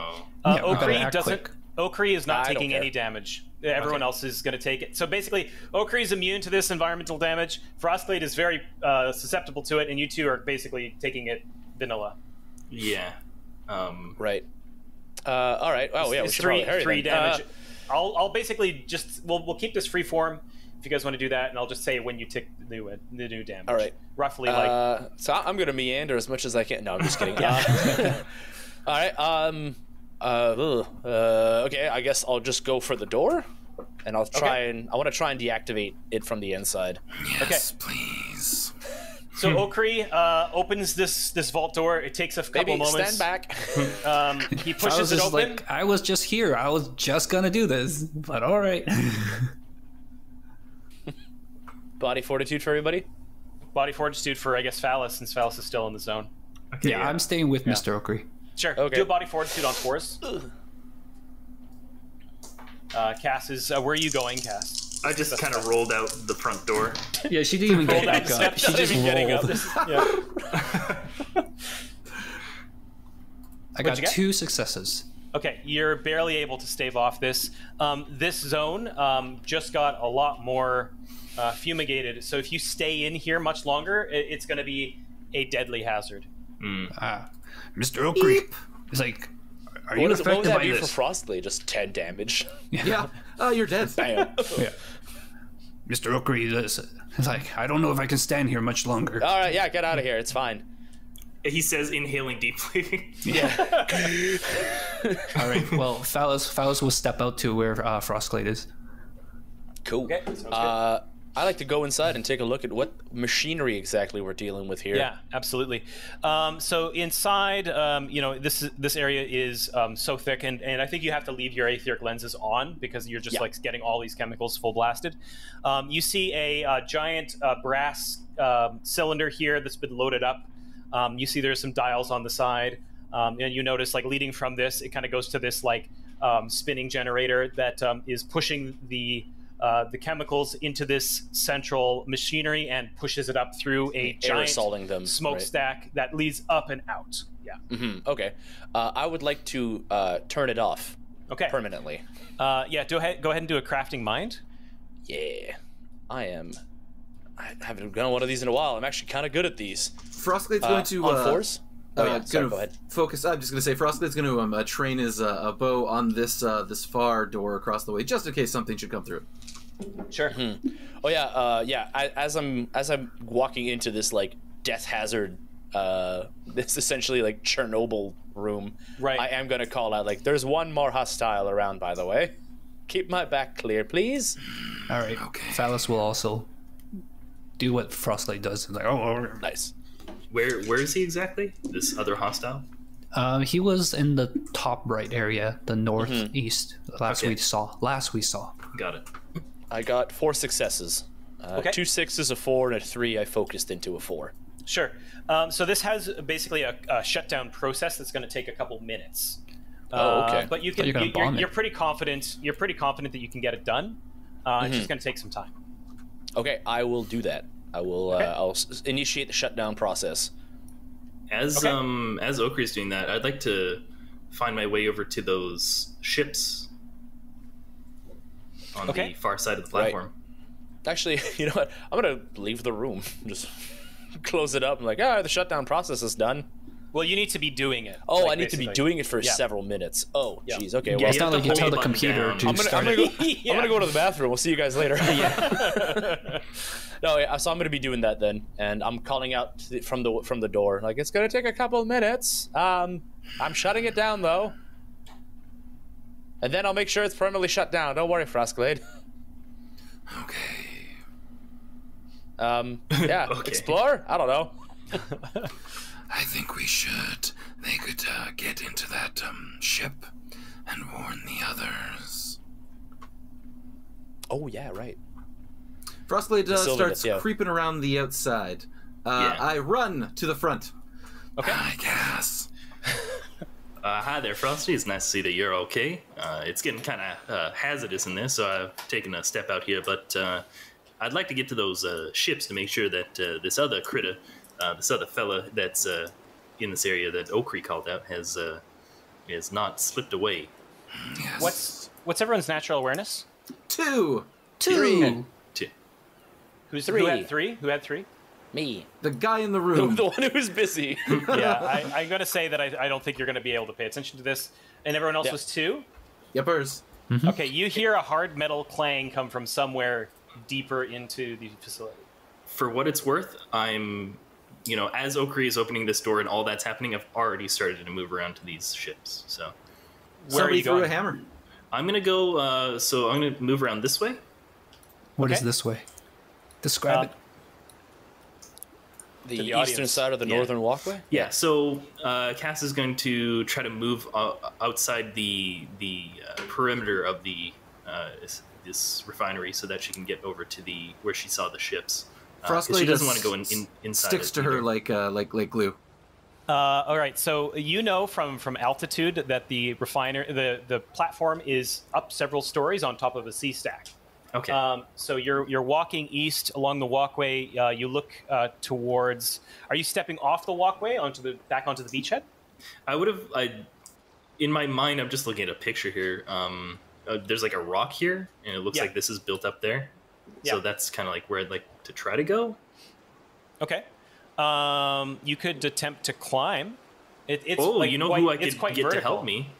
Okri doesn't. quick. Okri is not I don't taking care. any damage. Everyone else is going to take it. So basically, Okri is immune to this environmental damage. Frostblade is very susceptible to it, and you two are basically taking it vanilla. yeah. Right. All right. Oh yeah. We It's should three probably hurry then. damage. I'll basically just we'll keep this free form if you guys want to do that, and I'll just say when you take the new damage. All right. Roughly like. So I'm gonna meander as much as I can. No, I'm just kidding. All right. Okay. I guess I'll just go for the door, and I'll try and I want to try and deactivate it from the inside. Yes, please. So Okri opens this vault door. It takes a couple Baby, moments. stand back. He I pushes was it just open. like, I was just here. I was just gonna do this, but all right. Body fortitude for everybody. Body fortitude for I guess Phallus, since Phallus is still in the zone. Okay, Yeah, I'm staying with Mr. Okri. Sure. Okay. Do a body fortitude on Force. Cass is where are you going, Cass? I just kind of rolled out the front door. Yeah, she didn't even get Rolled down back the up. steps, She not just even getting up. rolled. Yeah. I got you get? 2 successes. Okay, you're barely able to stave off this. This zone just got a lot more fumigated, so if you stay in here much longer, it's going to be a deadly hazard. Mr. Okri, it's like, are you What would affected that by do this? for Frostblade? Just 10 damage. Yeah. Oh, you're dead. Bam. Yeah. Mr. Okri, it's like, I don't know if I can stand here much longer. All right. Yeah. Get out of here. It's fine. He says, inhaling deeply. Yeah. All right. Well, Phallus will step out to where Frostblade is. Cool. Okay, sounds good. I like to go inside and take a look at what machinery exactly we're dealing with here. Yeah, absolutely. So inside, this area is so thick, and I think you have to leave your aetheric lenses on because you're just like getting all these chemicals full blasted. You see a giant brass cylinder here that's been loaded up. You see there's some dials on the side, and you notice like leading from this, it kind of goes to this like spinning generator that is pushing the chemicals into this central machinery and pushes it up through a giant aerosoling them, smokestack that leads up and out. Yeah. Mm-hmm. Okay. I would like to turn it off. Okay. Permanently. Yeah. Go ahead and do a crafting mind. Yeah. I haven't done one of these in a while. I'm actually kind of good at these. Frostblade's going to on force. Oh yeah. Sorry, go ahead. Focus. I'm just going to say Frostblade's going to train his bow on this far door across the way, just in case something should come through. Sure. Mm-hmm. Oh yeah. Yeah. As I'm walking into this like death hazard, this essentially like Chernobyl room. Right. I am going to call out like, "There's one more hostile around, by the way. Keep my back clear, please." All right. Okay. Phallus will also do what Frostblade does. Like, oh. Nice. Where is he exactly? This other hostile? He was in the top right area, the northeast. Last Okay. we saw. Got it. I got 4 successes. Okay. 2 6s, a 4, and a 3. I focused into a 4. Sure. So this has basically a shutdown process that's going to take a couple minutes. Oh, okay. But you can. You're gonna bomb You're it. pretty confident. You're pretty confident that you can get it done. It's just going to take some time. Okay, I will do that. I will. Okay. I'll initiate the shutdown process. As Okri's doing that, I'd like to find my way over to those ships on Okay. the far side of the platform. Actually, you know what? I'm gonna leave the room. Just close it up. I'm like, the shutdown process is done. Well, you need to be doing it. Oh, like, I need to be basically. doing it for Yeah. several minutes. Oh, Yeah. jeez. Okay, Yeah, well, It's not have like to you hold tell the the button computer down. to I'm start gonna it. go. I'm gonna go to the bathroom. We'll see you guys later. No, yeah, so I'm gonna be doing that then, and I'm calling out from the door. Like, it's gonna take a couple of minutes. I'm shutting it down though, and then I'll make sure it's permanently shut down. Don't worry, Frostblade. Okay. Yeah, Okay. explore? I don't know. I think we should. They could get into that ship and warn the others. Oh, yeah, right. Frostblade starts yeah. creeping around the outside. I run to the front. Okay. I guess. Hi there, Frosty. It's nice to see that you're okay. It's getting kind of hazardous in there, so I've taken a step out here. But I'd like to get to those ships to make sure that this other critter, this other fella that's in this area that Okri called out, has not slipped away. Yes. What's everyone's natural awareness? 2. Two. Who had 3? Who had 3? Me. The guy in the room. The one who was busy. Yeah, I'm going to say that I don't think you're going to be able to pay attention to this. And everyone else was 2? Yepers. Okay, you hear a hard metal clang come from somewhere deeper into the facility. For what it's worth, I'm, as Okri is opening this door and all that's happening, I've already started to move around to these ships. So Somebody threw a hammer. I'm going to go, I'm going to move around this way. What is this way? Describe it. The the eastern audience. side of the northern walkway? Yeah, so Cass is going to try to move outside the perimeter of the this refinery so that she can get over to where she saw the ships. 'Cause Frostblade she doesn't want to go inside. Sticks to her like glue. All right, so you know from altitude that the the platform is up several stories on top of a sea stack. Okay. So you're walking east along the walkway. You look towards. Are you stepping off the walkway back onto the beachhead? In my mind, I'm just looking at a picture here. There's like a rock here, and it looks like this is built up there. Yeah. So that's kind of like where I'd like to try to go. Okay. You could attempt to climb. It's who I it's could quite get vertical. to help me?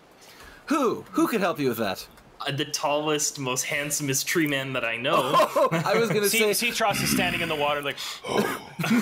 Who could help you with that? The tallest, most handsomest tree man that I know. I was gonna say Citros is standing in the water like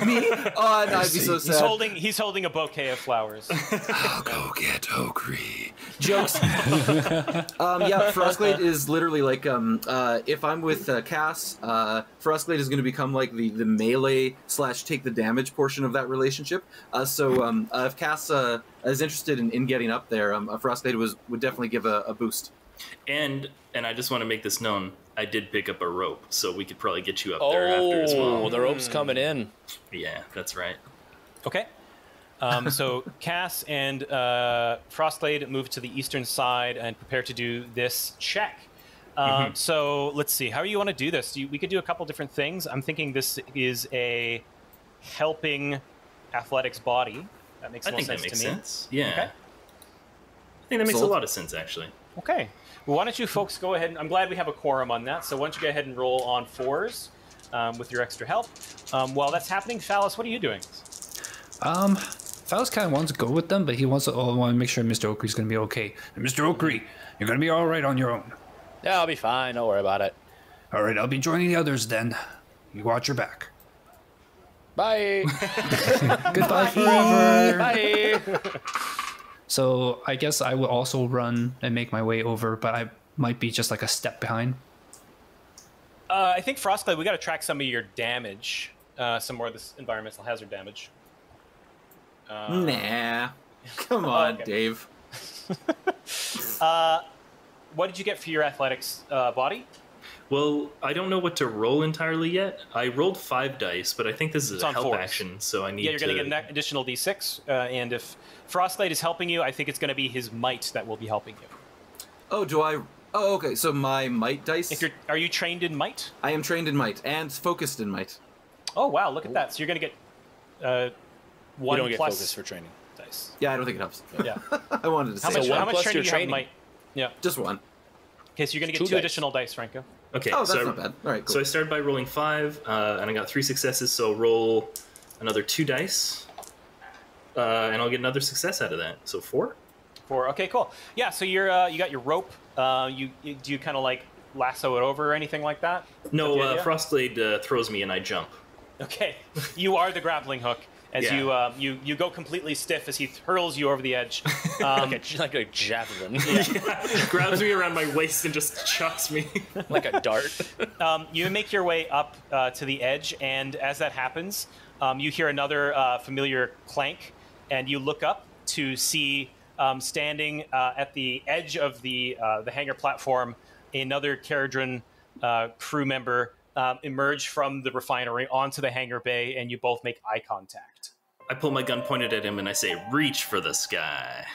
me. Oh, no, I'd be so sad. he's holding a bouquet of flowers. I'll go get Okri. Jokes. Yeah, Frostblade is literally like if I'm with Cass, Frostblade is going to become like the melee / take the damage portion of that relationship. So if Cass is interested in getting up there, Frostblade would definitely give a boost. And I just want to make this known. I did pick up a rope, so we could probably get you up there after as well. Oh, the rope's coming in. Yeah, that's right. Okay. So Cass and Frostblade move to the eastern side and prepare to do this check. So let's see. How do you want to do this? We could do a couple different things. I'm thinking this is a helping athletics body. That makes more sense to me. Sense. Yeah. Okay. I think that makes a lot of sense, actually. Okay. Well, why don't you folks go ahead? I'm glad we have a quorum on that. So why don't you go ahead and roll on 4s with your extra help. While that's happening, Phallus, what are you doing? Phallus kind of wants to go with them, but he wants to make sure Mr. Okri's going to be okay. And Mr. Okri, you're going to be all right on your own. Yeah, I'll be fine. Don't worry about it. All right, I'll be joining the others then. You watch your back. Bye. Goodbye forever. Bye. So I guess I will also run and make my way over, but I might be just like a step behind. I think Frostblade, we got to track some of your damage, some more of this environmental hazard damage. Nah. Come on, okay. Dave. What did you get for your athletics body? Well, I don't know what to roll entirely yet. I rolled 5 dice, but I think this is It's a on help 4s. action, so I need Yeah, you're going to get an additional d6, and if Frostblade is helping you, I think it's going to be his might that will be helping you. Oh, do I? Oh, okay. So my might dice. Are you trained in might? I am trained in might and focused in might. Oh wow, look at that! So you're going to get one You don't get plus focus for training. dice. Yeah, I don't think it helps. Yeah. I wanted to say How much, one how much plus training your do you have in training. might? Yeah. just one. Okay, so you're going to get 2 2 dice. additional dice, Franco. Okay, Oh, that's so not bad. All right, cool. So I started by rolling 5, and I got 3 successes, so roll another 2 dice, and I'll get another success out of that. So 4? 4. Okay, cool. Yeah, so you got your rope. Do you kind of like lasso it over or anything like that? No, Is that the idea? Frostblade throws me and I jump. Okay, you are the grappling hook, as you go completely stiff as he hurls you over the edge. Like a javelin. Grabs me around my waist and just chucks me. Like a dart. You make your way up to the edge, and as that happens, you hear another familiar clank, and you look up to see standing at the edge of the hangar platform another Caradron crew member emerge from the refinery onto the hangar bay, and you both make eye contact. I pull my gun pointed at him and I say, "Reach for the sky."